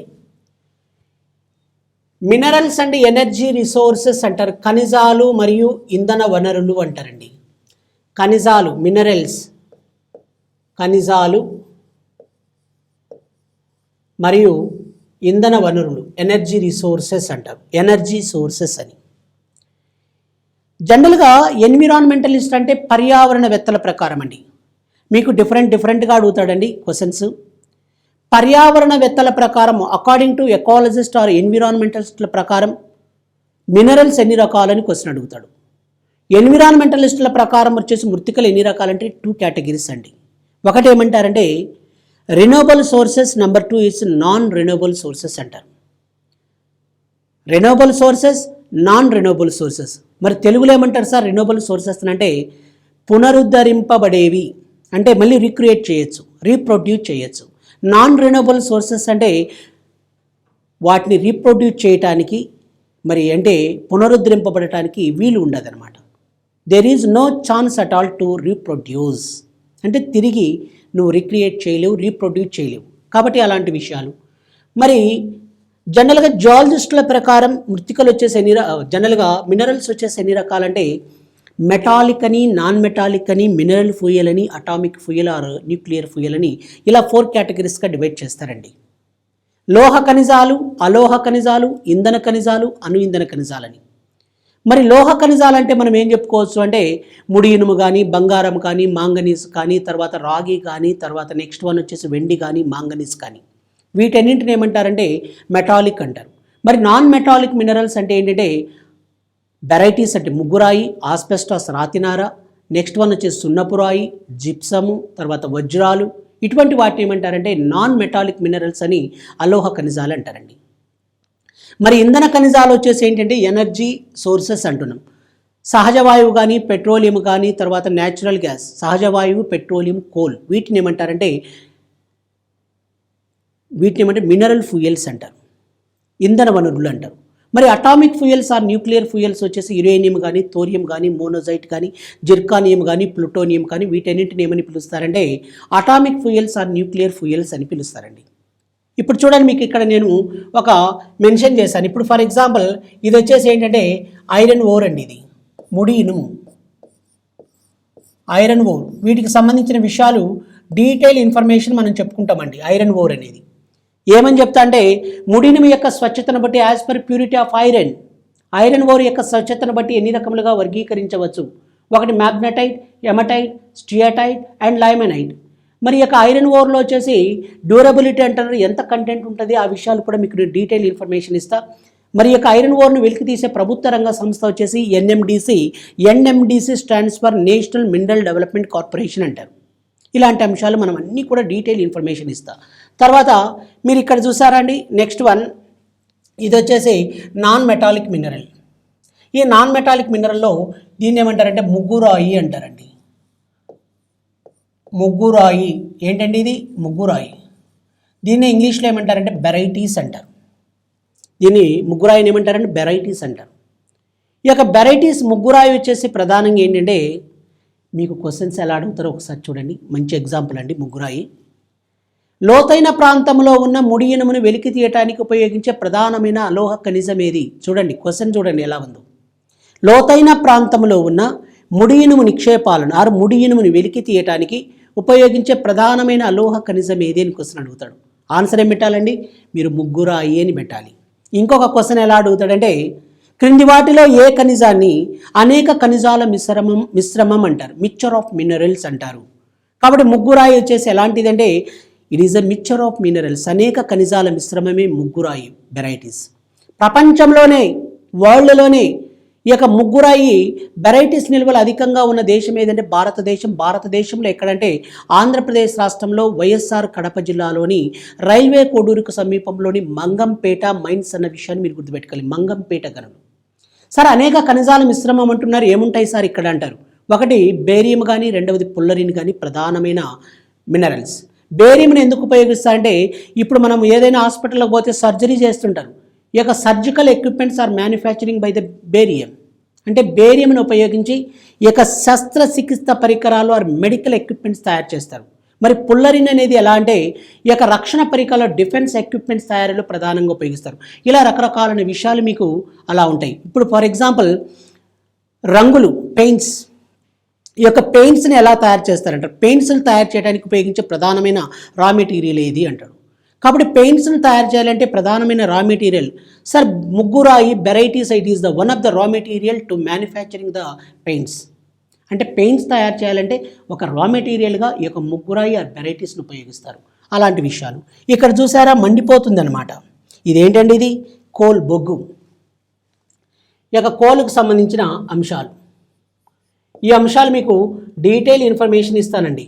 S1: మినరల్స్ అండ్ ఎనర్జీ రిసోర్సెస్ అంటారు, ఖనిజాలు మరియు ఇంధన వనరులు అంటారండి. ఖనిజాలు, మినరల్స్, ఖనిజాలు మరియు ఇంధన వనరులు, ఎనర్జీ రిసోర్సెస్ అంటారు, ఎనర్జీ సోర్సెస్ అని. జనరల్గా ఎన్విరాన్మెంటలిస్ట్ అంటే పర్యావరణవేత్తల ప్రకారం అండి, మీకు డిఫరెంట్గా అడుగుతాడండి క్వశ్చన్స్. పర్యావరణవేత్తల ప్రకారం, అకార్డింగ్ టు ఎకాలజిస్ట్ ఆర్ ఎన్విరాన్మెంటలిస్టుల ప్రకారం మినరల్స్ ఎన్ని రకాలని క్వశ్చన్ అడుగుతాడు. ఎన్విరాన్మెంటలిస్టుల ప్రకారం వచ్చేసి మృత్తికలు ఎన్ని రకాలంటే 2 కేటగిరీస్ అండి. ఒకటి ఏమంటారంటే renewable sources, number 2 is non renewable sources అంటారు. Renewable sources, non renewable sources. మరి తెలుగులో ఏమంటారు సార్ రెన్యూవబుల్ సోర్సెస్ అంటే? పునరుద్ధరింపబడేవి, అంటే మళ్ళీ రీక్రియేట్ చేయొచ్చు, రీప్రొడ్యూస్ చేయొచ్చు. నాన్ రెన్యూవబుల్ సోర్సెస్ అంటే వాటిని రీప్రొడ్యూస్ చేయటానికి మరి అంటే పునరుద్ధరింపబడటానికి వీలు ఉండదన్నమాట. There is no chance at all to reproduce, అంటే తిరిగి నువ్వు రీక్రియేట్ చేయలేవు, రీప్రొడ్యూస్ చేయలేవు. కాబట్టి అలాంటి విషయాలు. మరి జనరల్గా జియాలజిస్టుల ప్రకారం మృత్తికలు వచ్చేసి జనరల్గా మినరల్స్ వచ్చేసి ఎన్ని రకాలంటే మెటాలిక్ అని, నాన్ మెటాలిక్ అని, మినరల్ ఫ్యూయల్ అని, atomic fuel or nuclear fuel అని ఇలా 4 కేటగిరీస్గా డివైడ్ చేస్తారండి. లోహ ఖనిజాలు, అలోహ ఖనిజాలు, ఇంధన ఖనిజాలు, అణు ఇంధన ఖనిజాలని. మరి లోహ ఖనిజాలు అంటే మనం ఏం చెప్పుకోవచ్చు అంటే ముడి ఇనుము కానీ, బంగారం కానీ, మాంగనీస్ కానీ, తర్వాత రాగి కానీ, తర్వాత నెక్స్ట్ వన్ వచ్చేసి వెండి కానీ, మాంగనీస్ కానీ, వీటన్నింటిని ఏమంటారంటే మెటాలిక్ అంటారు. మరి నాన్ మెటాలిక్ మినరల్స్ అంటే ఏంటంటే వెరైటీస్ అంటే ముగ్గురాయి, ఆస్బెస్టాస్ రాతినార, నెక్స్ట్ వన్ వచ్చేసి సున్నపురాయి, జిప్సము, తర్వాత వజ్రాలు, ఇటువంటి వాటిని ఏమంటారంటే నాన్ మెటాలిక్ మినరల్స్ అని అలోహ ఖనిజాలు అంటారండి. మరి ఇంధన ఖనిజాలు వచ్చేసి ఏంటంటే ఎనర్జీ సోర్సెస్ అంటున్నాం. సహజ వాయువు కానీ, పెట్రోలియం కానీ, తర్వాత న్యాచురల్ గ్యాస్, సహజ వాయువు, పెట్రోలియం, కోల్, వీటిని ఏమంటే మినరల్ ఫ్యూయల్స్ అంటారు, ఇంధన వనరులు అంటారు. మరి atomic fuels or nuclear fuels వచ్చేసి యురేనియం కానీ, థోరియం కానీ, మోనోజైట్ కానీ, జిర్కానియం కానీ, ప్లూటోనియం కానీ, వీటన్నింటిని ఏమని పిలుస్తారంటే atomic fuels or nuclear fuels అని పిలుస్తారండి. ఇప్పుడు చూడండి, మీకు ఇక్కడ నేను ఒక మెన్షన్ చేశాను. ఇప్పుడు ఫర్ ఎగ్జాంపుల్ ఇది వచ్చేసి ఏంటంటే ఐరన్ ఓర్ అండి, ఇది ముడి ఇనుము, ఐరన్ ఓర్. వీటికి సంబంధించిన విషయాలు డీటెయిల్ ఇన్ఫర్మేషన్ మనం చెప్పుకుంటామండి. ఐరన్ ఓర్ అనేది ఏమని చెప్తా అంటే ముడినిమి యొక్క స్వచ్ఛతను బట్టి as per purity of iron ore యొక్క స్వచ్ఛతను బట్టి ఎన్ని రకములుగా వర్గీకరించవచ్చు. ఒకటి మ్యాగ్నటైట్, ఎమటైట్, స్టియాటైట్ అండ్ లైమనైట్. మరి యొక్క ఐరన్ ఓర్లో వచ్చేసి డ్యూరబిలిటీ అంటారు, ఎంత కంటెంట్ ఉంటుంది, ఆ విషయాలు కూడా మీకు డీటెయిల్ ఇన్ఫర్మేషన్ ఇస్తా. మరి యొక్క ఐరన్ ఓర్ను వెలికి తీసే ప్రభుత్వ రంగ సంస్థ వచ్చేసి NMDC. NMDC stands for national mineral development corporation అంటారు. ఇలాంటి అంశాలు మనం అన్నీ కూడా డీటెయిల్ ఇన్ఫర్మేషన్ ఇస్తా. తర్వాత మీరు ఇక్కడ చూసారా అండి, నెక్స్ట్ వన్ ఇది వచ్చేసి నాన్ మెటాలిక్ మినరల్. ఈ నాన్ మెటాలిక్ మినరల్లో దీన్ని ఏమంటారంటే ముగ్గురాయి అంటారండి. ముగ్గురాయి ఏంటండి ఇది? ముగ్గురాయి. దీన్ని ఇంగ్లీష్లో ఏమంటారంటే బెరైటీస్ అంటారు. దీన్ని ముగ్గురాయిని ఏమంటారంటే బెరైటీస్ అంటారు. ఈ యొక్క బెరైటీస్ ముగ్గురాయి వచ్చేసి ప్రధానంగా ఏంటంటే మీకు క్వశ్చన్స్ ఎలా అడుగుతారో ఒకసారి చూడండి. మంచి ఎగ్జాంపుల్ అండి ముగ్గురాయి. లోతైన ప్రాంతంలో ఉన్న ముడి ఇనుమును వెలికి తీయటానికి ఉపయోగించే ప్రధానమైన అలోహ ఖనిజం ఏది? చూడండి క్వశ్చన్ చూడండి ఎలా ఉందో. లోతైన ప్రాంతంలో ఉన్న ముడి ఇనుము నిక్షేపాలను ముడి ఇనుముని వెలికి తీయటానికి ఉపయోగించే ప్రధానమైన అలోహ ఖనిజం ఏది అని క్వశ్చన్ అడుగుతాడు. ఆన్సర్ ఏం పెట్టాలండి? మీరు ముగ్గురాయి అని పెట్టాలి. ఇంకొక క్వశ్చన్ ఎలా అడుగుతాడంటే క్రింది వాటిలో ఏ ఖనిజాన్ని అనేక ఖనిజాల మిశ్రమం అంటారు, మిక్చర్ ఆఫ్ మినరల్స్ అంటారు. కాబట్టి ముగ్గురాయి వచ్చేసి ఎలాంటిదంటే it is a mixture of minerals, అనేక ఖనిజాల మిశ్రమమే ముగ్గురాయి వెరైటీస్. ప్రపంచంలోనే వరల్డ్లోనే ఈ యొక్క ముగ్గురాయి వెరైటీస్ నిల్వలు అధికంగా ఉన్న దేశం ఏదంటే భారతదేశం. భారతదేశంలో ఎక్కడంటే ఆంధ్రప్రదేశ్ రాష్ట్రంలో వైఎస్ఆర్ కడప జిల్లాలోని రైల్వే కోడూరుకు సమీపంలోని మంగంపేట మైన్స్ అన్న విషయాన్ని మీరు గుర్తుపెట్టుకోవాలి. మంగంపేట గనులు. సార్ అనేక ఖనిజాల మిశ్రమం అంటున్నారు, ఏముంటాయి సార్ ఇక్కడ అంటారు. ఒకటి బేరియం కానీ, రెండవది పుల్లరిన్ కానీ ప్రధానమైన మినరల్స్. బేరియంని ఎందుకు ఉపయోగిస్తారంటే ఇప్పుడు మనం ఏదైనా హాస్పిటల్కి పోతే సర్జరీ చేస్తుంటారు. ఈ యొక్క surgical equipments are manufacturing by the barium. అంటే బేరియంని ఉపయోగించి ఈ యొక్క శస్త్రచికిత్స పరికరాలు ఆర్ మెడికల్ ఎక్విప్మెంట్స్ తయారు చేస్తారు. మరి పుల్లరిన్ అనేది ఎలా అంటే ఈ యొక్క రక్షణ పరికరాలు, డిఫెన్స్ ఎక్విప్మెంట్స్ తయారీలో ప్రధానంగా ఉపయోగిస్తారు. ఇలా రకరకాలైన విషయాలు మీకు అలా ఉంటాయి. ఇప్పుడు ఫర్ ఎగ్జాంపుల్ రంగులు, పెయింట్స్. ఈ యొక్క పెయింట్స్ని ఎలా తయారు చేస్తారంటారు? పెయింట్స్ని తయారు చేయడానికి ఉపయోగించే ప్రధానమైన రా మెటీరియల్ ఏది అంటాడు. కాబట్టి పెయింట్స్ని తయారు చేయాలంటే ప్రధానమైన రా మెటీరియల్ సార్ ముగ్గురాయి varieties. It is the one of the raw material to manufacturing the paints. అంటే పెయింట్స్ తయారు చేయాలంటే ఒక రా మెటీరియల్గా ఈ యొక్క ముగ్గురాయి ఆ వెరైటీస్ని ఉపయోగిస్తారు. అలాంటి విషయాలు ఇక్కడ చూసారా, మండిపోతుంది అనమాట. ఇదేంటండి? ఇది కోల్, బొగ్గు. ఈ యొక్క కోల్కు సంబంధించిన అంశాలు. ఈ అంశాలు మీకు డీటెయిల్ ఇన్ఫర్మేషన్ ఇస్తానండి.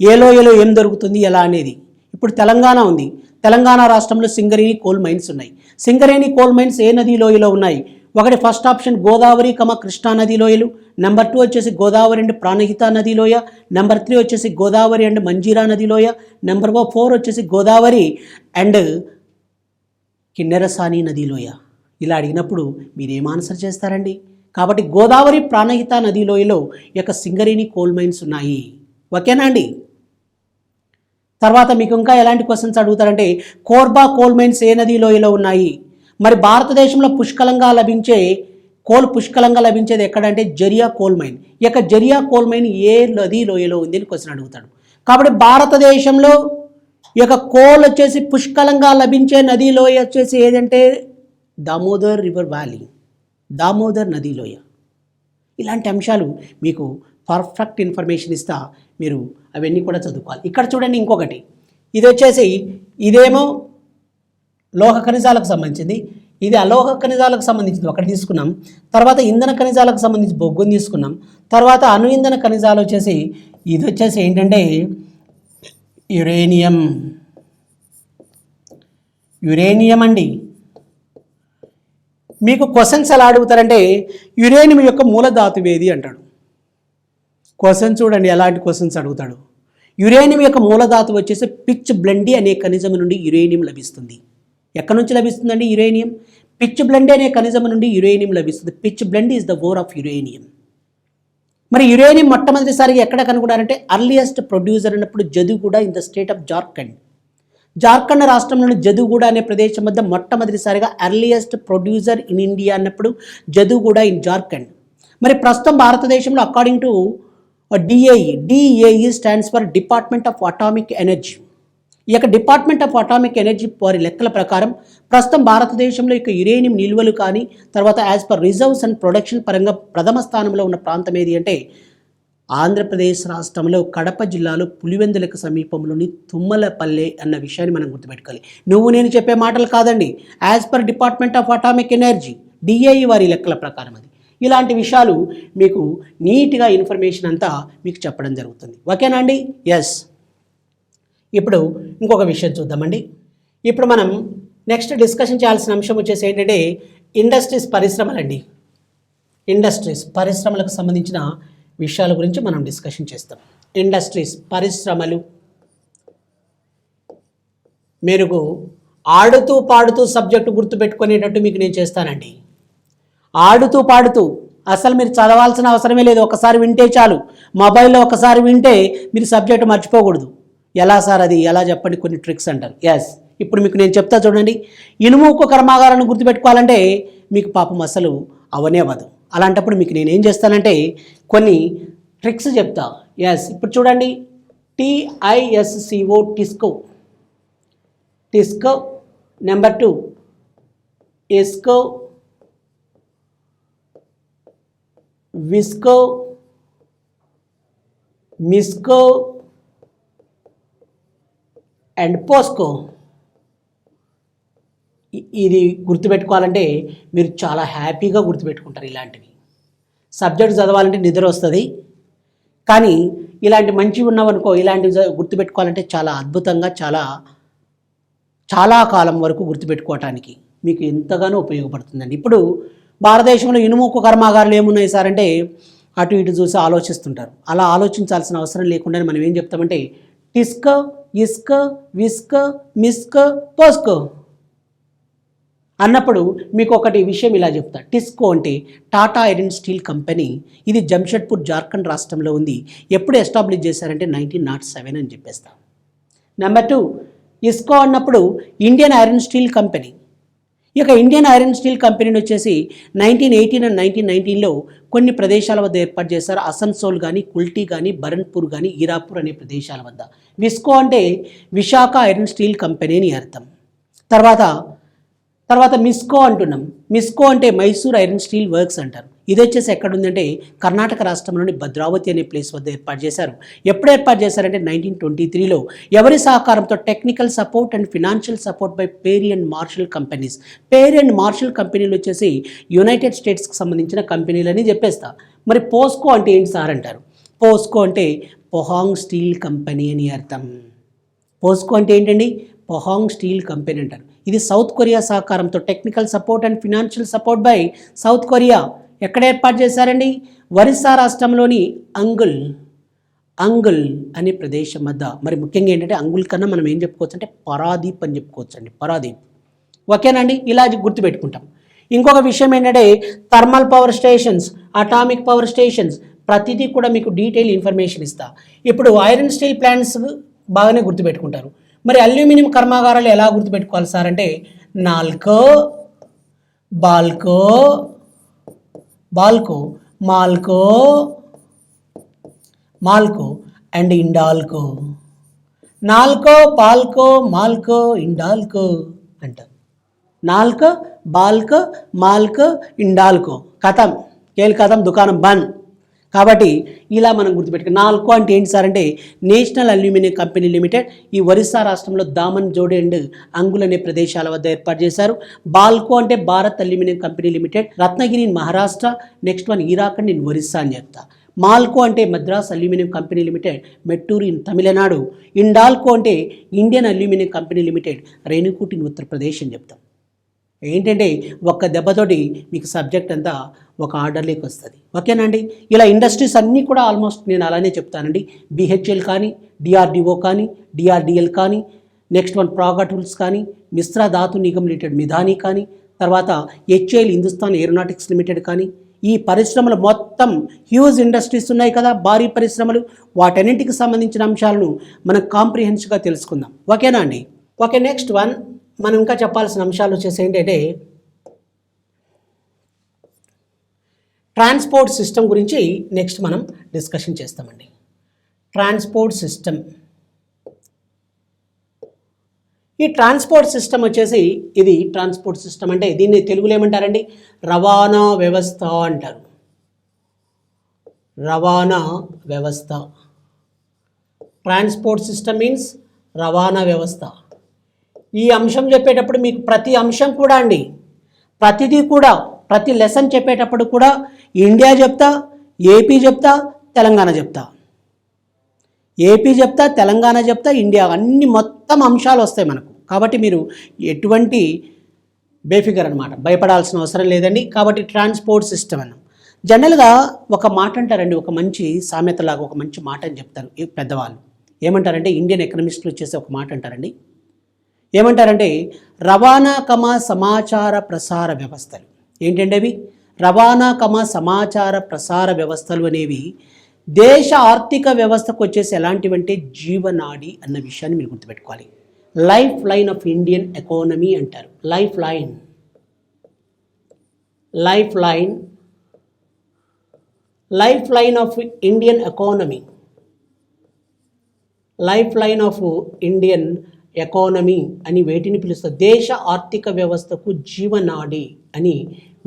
S1: ఏ లోయలో ఏం దొరుకుతుంది ఎలా అనేది. ఇప్పుడు తెలంగాణ ఉంది. తెలంగాణ రాష్ట్రంలో సింగరేణి కోల్ మైన్స్ ఉన్నాయి. సింగరేణి కోల్ మైన్స్ ఏ నదీ లోయలో ఉన్నాయి? ఒకటి ఫస్ట్ ఆప్షన్ గోదావరి కృష్ణా నదీ లోయలు. నెంబర్ 2 వచ్చేసి గోదావరి అండ్ ప్రాణహిత నదీ లోయ. నెంబర్ 3 వచ్చేసి గోదావరి అండ్ మంజీరా నదీ లోయ. నెంబర్ 4 వచ్చేసి గోదావరి అండ్ కిన్నెరసాని నదీ లోయ. ఇలా అడిగినప్పుడు మీరు ఏం ఆన్సర్ చేస్తారండి? కాబట్టి గోదావరి ప్రాణహిత నదీ లోయలో ఈ యొక్క సింగరేణి కోల్ మైన్స్ ఉన్నాయి. ఓకేనా అండి? తర్వాత మీకు ఇంకా ఎలాంటి క్వశ్చన్స్ అడుగుతారంటే కోర్బా కోల్ మైన్స్ ఏ నదీ లోయలో ఉన్నాయి? మరి భారతదేశంలో పుష్కలంగా లభించేది ఎక్కడంటే జరియా కోల్ మైన్. ఈ యొక్క జరియా కోల్ మైన్ ఏ నదీ లోయలో ఉంది అని క్వశ్చన్ అడుగుతాడు. కాబట్టి భారతదేశంలో ఈ యొక్క కోల్ వచ్చేసి పుష్కలంగా లభించే నదీ లోయ వచ్చేసి ఏదంటే దామోదర్ రివర్ వ్యాలీ, దామోదర్ నదీ లోయ. ఇలాంటి అంశాలు మీకు పర్ఫెక్ట్ ఇన్ఫర్మేషన్ ఇస్తా, మీరు అవన్నీ కూడా చదువుకోవాలి. ఇక్కడ చూడండి ఇంకొకటి, ఇది వచ్చేసి ఇదేమో లోహ ఖనిజాలకు సంబంధించింది, ఇది అలోహ ఖనిజాలకు సంబంధించింది ఒకటి తీసుకున్నాం. తర్వాత ఇంధన ఖనిజాలకు సంబంధించి బొగ్గుని తీసుకున్నాం. తర్వాత అణు ఇంధన ఖనిజాలు వచ్చేసి ఇది వచ్చేసి ఏంటంటే యురేనియం అండి. మీకు క్వశ్చన్స్ ఎలా అడుగుతారంటే యురేనియం యొక్క మూలధాతువు ఏది అంటాడు. క్వశ్చన్ చూడండి ఎలాంటి క్వశ్చన్స్ అడుగుతాడు. యురేనియం యొక్క మూలధాతువు వచ్చేసి పిచ్ బ్లెండి అనే ఖనిజం నుండి యురేనియం లభిస్తుంది. ఎక్కడి నుంచి లభిస్తుందండి యురేనియం? పిచ్ బ్లెండి అనే ఖనిజం నుండి యురేనియం లభిస్తుంది. Pitchblende is the ore of uranium. మరి యురేనియం మొట్టమొదటిసారిగా ఎక్కడ కనుగొన్నారంటే అర్లియస్ట్ ప్రొడ్యూసర్ అన్నప్పుడు Jaduguda in the state of Jharkhand. Jharkhand రాష్ట్రంలోని జదుగూడ అనే ప్రదేశం వద్ద మొట్టమొదటిసారిగా అర్లియస్ట్ ప్రొడ్యూసర్ ఇన్ ఇండియా అన్నప్పుడు జదుగూడ ఇన్ జార్ఖండ్. మరి ప్రస్తుతం భారతదేశంలో according to DAE stands for department of atomic energy. ఈ యొక్క డిపార్ట్మెంట్ ఆఫ్ అటామిక్ ఎనర్జీ వారి లెక్కల ప్రకారం ప్రస్తుతం భారతదేశంలో ఇక యురేనియం నిల్వలు కానీ తర్వాత as per reserves and production పరంగా ప్రథమ స్థానంలో ఉన్న ప్రాంతం ఏది అంటే ఆంధ్రప్రదేశ్ రాష్ట్రంలో కడప జిల్లాలో పులివెందులకు సమీపంలోని తుమ్మలపల్లె అన్న విషయాన్ని మనం గుర్తుపెట్టుకోవాలి. నువ్వు నేను చెప్పే మాటలు కాదండి, as per department of atomic energy DIE వారి లెక్కల ప్రకారం అది. ఇలాంటి విషయాలు మీకు నీట్గా ఇన్ఫర్మేషన్ అంతా మీకు చెప్పడం జరుగుతుంది. ఓకేనా అండి? ఎస్. ఇప్పుడు ఇంకొక విషయం చూద్దామండి. ఇప్పుడు మనం నెక్స్ట్ డిస్కషన్ చేయాల్సిన అంశం వచ్చేసి ఏంటంటే ఇండస్ట్రీస్, పరిశ్రమలండి. ఇండస్ట్రీస్, పరిశ్రమలకు సంబంధించిన విషయాల గురించి మనం డిస్కషన్ చేస్తాం. ఇండస్ట్రీస్, పరిశ్రమలు. మీరు ఆడుతూ పాడుతూ సబ్జెక్టు గుర్తుపెట్టుకునేటట్టు మీకు నేను చేస్తానండి. ఆడుతూ పాడుతూ అసలు మీరు చదవాల్సిన అవసరమే లేదు, ఒకసారి వింటే చాలు. మొబైల్లో ఒకసారి వింటే మీరు సబ్జెక్టు మర్చిపోకూడదు. ఎలా సార్ అది ఎలా చెప్పండి, కొన్ని ట్రిక్స్ అంటారు. ఎస్, ఇప్పుడు మీకు నేను చెప్తా చూడండి. ఇనుము ఉక్కు కర్మాగారాన్ని గుర్తుపెట్టుకోవాలంటే మీకు పాపం అసలు అవనే అవ్వదు. అలాంటప్పుడు మీకు నేనేం చేస్తానంటే కొన్ని ట్రిక్స్ చెప్తా. ఎస్, ఇప్పుడు చూడండి. TISCO, TISCO. TISCO. Number 2 IISCO, VISCO, MISCO and POSCO. ఇది గుర్తుపెట్టుకోవాలంటే మీరు చాలా హ్యాపీగా గుర్తుపెట్టుకుంటారు. ఇలాంటివి సబ్జెక్ట్ చదవాలంటే నిద్ర వస్తుంది, కానీ ఇలాంటి మంచివి ఉన్నావనుకో, ఇలాంటివి గుర్తుపెట్టుకోవాలంటే చాలా అద్భుతంగా చాలా కాలం వరకు గుర్తుపెట్టుకోవటానికి మీకు ఎంతగానో ఉపయోగపడుతుందండి. ఇప్పుడు భారతదేశంలో ఇనుము ఉక్కు కర్మాగారాలు ఏమున్నాయి సార్ అంటే అటు ఇటు చూసి ఆలోచిస్తుంటారు. అలా ఆలోచించాల్సిన అవసరం లేకుండా మనం ఏం చెప్తామంటే టిస్కో, ఇస్కో, విస్కో, మిస్కో, పోస్కో అన్నప్పుడు మీకు ఒకటి విషయం ఇలా చెప్తా. టిస్కో అంటే టాటా ఐరన్ స్టీల్ కంపెనీ. ఇది జంషెడ్పూర్, జార్ఖండ్ రాష్ట్రంలో ఉంది. ఎప్పుడు ఎస్టాబ్లిష్ చేశారంటే 1907 అని చెప్పేస్తా. నెంబర్ 2 ఇస్కో అన్నప్పుడు ఇండియన్ ఐరన్ స్టీల్ కంపెనీ. ఇక ఇండియన్ ఐరన్ స్టీల్ కంపెనీని వచ్చేసి 1918 అండ్ 1919లో కొన్ని ప్రదేశాల వద్ద ఏర్పాటు చేశారు. అసన్సోల్ కానీ, కుల్టీ కానీ, బరన్పూర్ కానీ, ఈరాపూర్ అనే ప్రదేశాల వద్ద. విస్కో అంటే విశాఖ ఐరన్ స్టీల్ కంపెనీ అని అర్థం. తర్వాత మిస్కో అంటున్నాం. మిస్కో అంటే మైసూర్ ఐరన్ స్టీల్ వర్క్స్ అంటారు. ఇది వచ్చేసి ఎక్కడుందంటే కర్ణాటక రాష్ట్రంలోని భద్రావతి అనే ప్లేస్ వద్ద ఏర్పాటు చేశారు. ఎప్పుడు ఏర్పాటు చేశారంటే 1923లో. ఎవరి సహకారంతో? Technical support and financial support by Perry and Marshall companies. Perry and Marshall కంపెనీలు వచ్చేసి యునైటెడ్ స్టేట్స్కి సంబంధించిన కంపెనీలు అని చెప్పేస్తా. మరి పోస్కో అంటే ఏంటి సార్ అంటారు. పోస్కో అంటే పొహాంగ్ స్టీల్ కంపెనీ అని అర్థం. పోస్కో అంటే ఏంటండి? పొహాంగ్ స్టీల్ కంపెనీ అంటారు. ఇది సౌత్ కొరియా సహకారంతో technical support and financial support by south Korea. ఎక్కడ ఏర్పాటు చేశారండి? ఒరిస్సా రాష్ట్రంలోని అంగుల్ అనే ప్రదేశం వద్ద. మరి ముఖ్యంగా ఏంటంటే అంగుల్ కన్నా మనం ఏం చెప్పుకోవచ్చు అంటే పరాదీప్ అని చెప్పుకోవచ్చు అండి. పరాదీప్. ఓకేనండి? ఇలా గుర్తుపెట్టుకుంటాం. ఇంకొక విషయం ఏంటంటే thermal power stations, atomic power stations, ప్రతిదీ కూడా మీకు డీటెయిల్ ఇన్ఫర్మేషన్ ఇస్తా. ఇప్పుడు ఐరన్ స్టీల్ ప్లాంట్స్ బాగానే గుర్తుపెట్టుకుంటారు. మరి అల్యూమినియం కర్మాగారాలు ఎలా గుర్తుపెట్టుకోవాలి సార్ అంటే నాల్కో, బాల్కో, మాల్కో అండ్ ఇండాల్కో. నాల్కో, బాల్కో, మాల్కో, ఇండాల్కో అంటారు. నాల్కో, బాల్కో, మాల్కో, ఇండాల్కో. కథం కథం దుకాణం బంద్. కాబట్టి ఇలా మనం గుర్తుపెట్టుకుని నాల్కో అంటే ఏంటి సార్ అంటే నేషనల్ అల్యూమినియం కంపెనీ లిమిటెడ్. ఈ ఒరిస్సా రాష్ట్రంలో దామన్, జోడి అండ్ అంగుల్ అనే ప్రదేశాల వద్ద ఏర్పాటు చేశారు. బాల్కో అంటే Bharat aluminium company limited, Ratnagiri in Maharashtra. Next one Hirakud in Orissa అని చెప్తా. మాల్కో అంటే Madras aluminium company limited, Mettur in Tamil Nadu. INDALCO అంటే Indian aluminium company limited, Renukoot in Uttar Pradesh అని చెప్తాం. ఏంటంటే ఒక్క దెబ్బతోటి మీకు సబ్జెక్ట్ అంతా ఒక ఆర్డర్లోకి వస్తుంది. ఓకేనండి? ఇలా ఇండస్ట్రీస్ అన్నీ కూడా ఆల్మోస్ట్ నేను అలానే చెప్తానండి. BHEL కానీ, DRDO కానీ, DRDL కానీ, నెక్స్ట్ వన్ ప్రాగా టూల్స్ కానీ, మిశ్రా ధాతు నిగమ్ లిమిటెడ్ మిధాని కానీ, తర్వాత HAL హిందుస్థాన్ ఏరోనాటిక్స్ లిమిటెడ్ కానీ, ఈ పరిశ్రమలు మొత్తం హ్యూజ్ ఇండస్ట్రీస్ ఉన్నాయి కదా, భారీ పరిశ్రమలు. వాటన్నింటికి సంబంధించిన అంశాలను మనం కాంప్రిహెన్స్గా తెలుసుకుందాం. ఓకేనా అండి? ఓకే, నెక్స్ట్ వన్ మనం ఇంకా చెప్పాల్సిన అంశాలు వచ్చేసి ఏంటంటే ట్రాన్స్పోర్ట్ సిస్టమ్ గురించి నెక్స్ట్ మనం డిస్కషన్ చేస్తామండి. ట్రాన్స్పోర్ట్ సిస్టమ్ ఈ ట్రాన్స్పోర్ట్ సిస్టమ్ వచ్చేసి ఇది ట్రాన్స్పోర్ట్ సిస్టమ్ అంటే దీన్ని తెలుగులో ఏమంటారండి, రవాణా వ్యవస్థ అంటారు. రవాణా వ్యవస్థ. ట్రాన్స్పోర్ట్ సిస్టమ్ మీన్స్ రవాణా వ్యవస్థ. ఈ అంశం చెప్పేటప్పుడు మీకు ప్రతి అంశం కూడా అండి, ప్రతిదీ కూడా ప్రతి లెసన్ చెప్పేటప్పుడు కూడా ఇండియా చెప్తా, ఏపీ చెప్తా, తెలంగాణ చెప్తా. ఏపీ చెప్తా, తెలంగాణ చెప్తా, ఇండియా, అన్ని మొత్తం అంశాలు వస్తాయి మనకు. కాబట్టి మీరు ఎటువంటి బేఫికర్ అనమాట, భయపడాల్సిన అవసరం లేదండి. కాబట్టి ట్రాన్స్పోర్ట్ సిస్టమ్ అన్నాం. జనరల్గా ఒక మాట అంటారండి, ఒక మంచి సామెతలాగా ఒక మంచి మాట అని చెప్తారు ఈ పెద్దవాళ్ళు. ఏమంటారంటే ఇండియన్ ఎకనమిస్టులు వచ్చేసి ఒక మాట అంటారండి. ఏమంటారంటే రవాణా సమాచార ప్రసార వ్యవస్థలు. ఏంటంటే అవి రవాణా సమాచార ప్రసార వ్యవస్థలు అనేవి దేశ ఆర్థిక వ్యవస్థకు వచ్చేసి ఎలాంటివంటే జీవనాడి అన్న విషయాన్ని మీరు గుర్తుపెట్టుకోవాలి. Lifeline of Indian economy అంటారు. Lifeline of Indian economy. Lifeline of Indian economy అని వేటిని పిలుస్తారు? దేశ ఆర్థిక వ్యవస్థకు జీవనాడి అని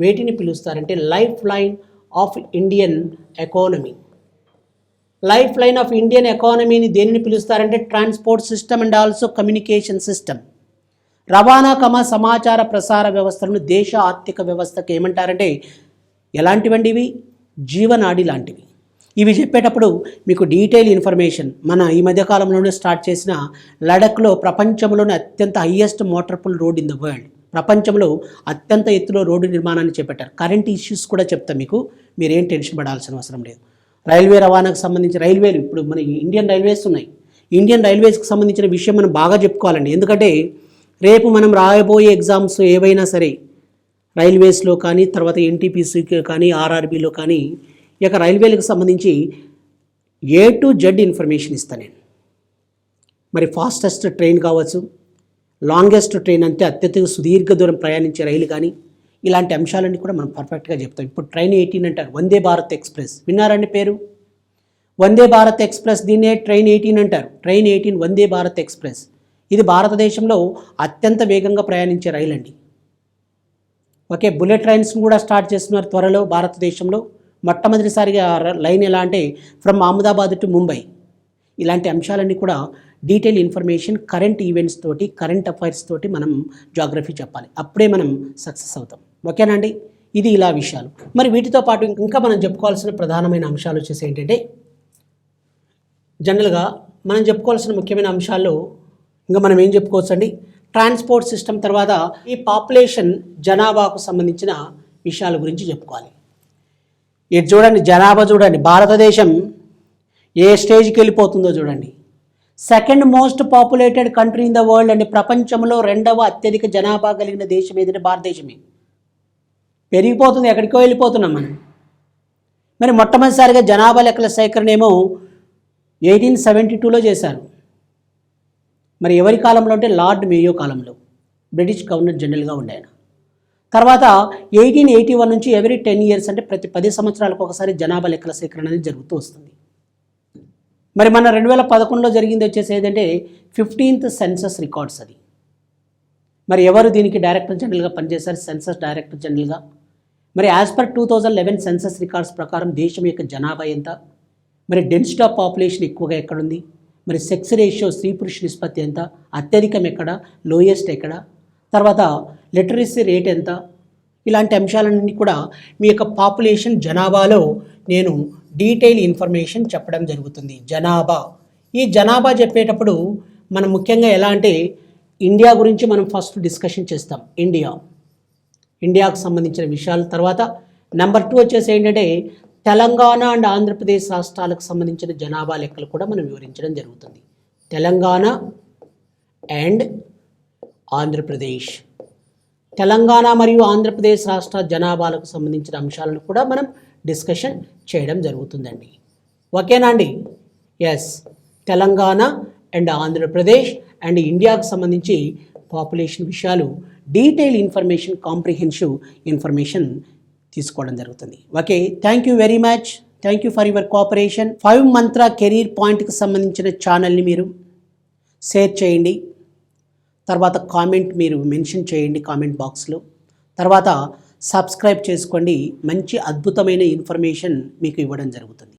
S1: వేటిని పిలుస్తారంటే lifeline of Indian economy. Lifeline of Indian ఎకానమీని దేనిని పిలుస్తారంటే transport system and also communication system. రవాణా సమాచార ప్రసార వ్యవస్థలను దేశ ఆర్థిక వ్యవస్థకు ఏమంటారంటే ఎలాంటివండి ఇవి? జీవనాడి లాంటివి. ఇవి చెప్పేటప్పుడు మీకు డీటెయిల్ ఇన్ఫర్మేషన్ మన ఈ మధ్యకాలంలోనే స్టార్ట్ చేసిన లడఖ్లో ప్రపంచంలోనే అత్యంత highest motor road in the world, ప్రపంచంలో అత్యంత ఎత్తులో రోడ్డు నిర్మాణాన్ని చేపట్టారు. కరెంట్ ఇష్యూస్ కూడా చెప్తా మీకు, మీరేం టెన్షన్ పడాల్సిన అవసరం లేదు. రైల్వే రవాణాకు సంబంధించి రైల్వేలు ఇప్పుడు మన ఇండియన్ రైల్వేస్ ఉన్నాయి. ఇండియన్ రైల్వేస్కి సంబంధించిన విషయం మనం బాగా చెప్పుకోవాలండి. ఎందుకంటే రేపు మనం రాయబోయే ఎగ్జామ్స్ ఏవైనా సరే రైల్వేస్లో కానీ తర్వాత ఎన్టీపీసీకి కానీ ఆర్ఆర్బీలో కానీ ఈ యొక్క రైల్వేలకు సంబంధించి A to Z ఇన్ఫర్మేషన్ ఇస్తాను నేను. మరి ఫాస్టెస్ట్ ట్రైన్ కావచ్చు, లాంగెస్ట్ ట్రైన్ అంటే అత్యధిక సుదీర్ఘ దూరం ప్రయాణించే రైలు కానీ ఇలాంటి అంశాలన్నీ కూడా మనం పర్ఫెక్ట్గా చెప్తాం. ఇప్పుడు ట్రైన్ 18 అంటారు, వందే భారత్ ఎక్స్ప్రెస్ విన్నారండి పేరు? వందే భారత్ ఎక్స్ప్రెస్, దీన్నే ట్రైన్ 18 అంటారు. Train 18 Vande Bharat express. ఇది భారతదేశంలో అత్యంత వేగంగా ప్రయాణించే రైలు అండి. ఓకే, బుల్లెట్ ట్రైన్స్ని కూడా స్టార్ట్ చేస్తున్నారు త్వరలో భారతదేశంలో. మొట్టమొదటిసారిగా లైన్ ఎలా అంటే ఫ్రమ్ అహ్మదాబాద్ టు ముంబై. ఇలాంటి అంశాలన్నీ కూడా డీటెయిల్ ఇన్ఫర్మేషన్, కరెంట్ ఈవెంట్స్ తోటి, కరెంట్ అఫైర్స్ తోటి మనం జాగ్రఫీ చెప్పాలి, అప్పుడే మనం సక్సెస్ అవుతాం. ఓకేనా అండి? ఇది ఇలా విషయాలు. మరి వీటితో పాటు ఇంకా మనం చెప్పుకోవాల్సిన ప్రధానమైన అంశాలు వచ్చేసి ఏంటంటే జనరల్గా మనం చెప్పుకోవాల్సిన ముఖ్యమైన అంశాల్లో ఇంకా మనం ఏం చెప్పుకోవచ్చు అండి, ట్రాన్స్పోర్ట్ సిస్టమ్ తర్వాత ఈ పాపులేషన్ జనాభాకు సంబంధించిన విషయాల గురించి చెప్పుకోవాలి. ఇది చూడండి, జనాభా చూడండి, భారతదేశం ఏ స్టేజ్కి వెళ్ళిపోతుందో చూడండి. Second most populated country in the world అండి. ప్రపంచంలో 2వ అత్యధిక జనాభా కలిగిన దేశం ఏదంటే భారతదేశమే. పెరిగిపోతుంది, ఎక్కడికో వెళ్ళిపోతున్నాం మనం. మరి మొట్టమొదటిసారిగా జనాభా లెక్కల సేకరణ ఏమో 1872లో చేశారు. మరి ఎవరి కాలంలో అంటే లార్డ్ మేయో కాలంలో, బ్రిటిష్ గవర్నర్ జనరల్గా ఉండే ఆయన. తర్వాత 1881 నుంచి ఎవ్రీ 10 years అంటే ప్రతి 10 సంవత్సరాలకు ఒకసారి జనాభా లెక్కల సేకరణ అనేది జరుగుతూ వస్తుంది. మరి మన 2011లో జరిగింది వచ్చేసి ఏదంటే 15th సెన్సస్ రికార్డ్స్. అది మరి ఎవరు దీనికి డైరెక్టర్ జనరల్గా పనిచేశారు? సెన్సస్ డైరెక్టర్ జనరల్గా. మరి యాజ్ పర్ 2011 సెన్సస్ రికార్డ్స్ ప్రకారం దేశం యొక్క జనాభా ఎంత, మరి డెన్సిటీ ఆఫ్ పాపులేషన్ ఎక్కువగా ఎక్కడుంది, మరి సెక్స్ రేషియో స్త్రీ పురుష నిష్పత్తి ఎంత, అత్యధికం ఎక్కడ, లోయెస్ట్ ఎక్కడ, తర్వాత లిటరసీ రేట్ ఎంత, ఇలాంటి అంశాలన్నీ కూడా మీ యొక్క పాపులేషన్ జనాభాలో నేను డీటెయిల్ ఇన్ఫర్మేషన్ చెప్పడం జరుగుతుంది. జనాభా, ఈ జనాభా చెప్పేటప్పుడు మనం ముఖ్యంగా ఎలా అంటే ఇండియా గురించి మనం ఫస్ట్ డిస్కషన్ చేస్తాం. ఇండియాకు సంబంధించిన విషయాల తర్వాత నెంబర్ 2 వచ్చేసి ఏంటంటే తెలంగాణ అండ్ ఆంధ్రప్రదేశ్ రాష్ట్రాలకు సంబంధించిన జనాభా లెక్కలు కూడా మనం వివరించడం జరుగుతుంది. తెలంగాణ అండ్ ఆంధ్రప్రదేశ్, తెలంగాణ మరియు ఆంధ్రప్రదేశ్ రాష్ట్ర జనాభాలకు సంబంధించిన అంశాలను కూడా మనం డిస్కషన్ చేయడం జరుగుతుందండి. ఓకేనా అండి? Yes, Telangana and Andhra Pradesh and ఇండియాకు సంబంధించి పాపులేషన్ విషయాలు డీటెయిల్ ఇన్ఫర్మేషన్, కాంప్రిహెన్సివ్ ఇన్ఫర్మేషన్ తీసుకోవడం జరుగుతుంది. Okay, thank you very much. Thank you for your cooperation. 5 Mantra career పాయింట్కి సంబంధించిన ఛానల్ని మీరు షేర్ చేయండి, తర్వాత కామెంట్ మీరు మెన్షన్ చేయండి కామెంట్ బాక్స్లో. తర్వాత సబ్స్క్రైబ్ చేసుకోండి. మంచి అద్భుతమైన ఇన్ఫర్మేషన్ మీకు ఇవ్వడం జరుగుతుంది.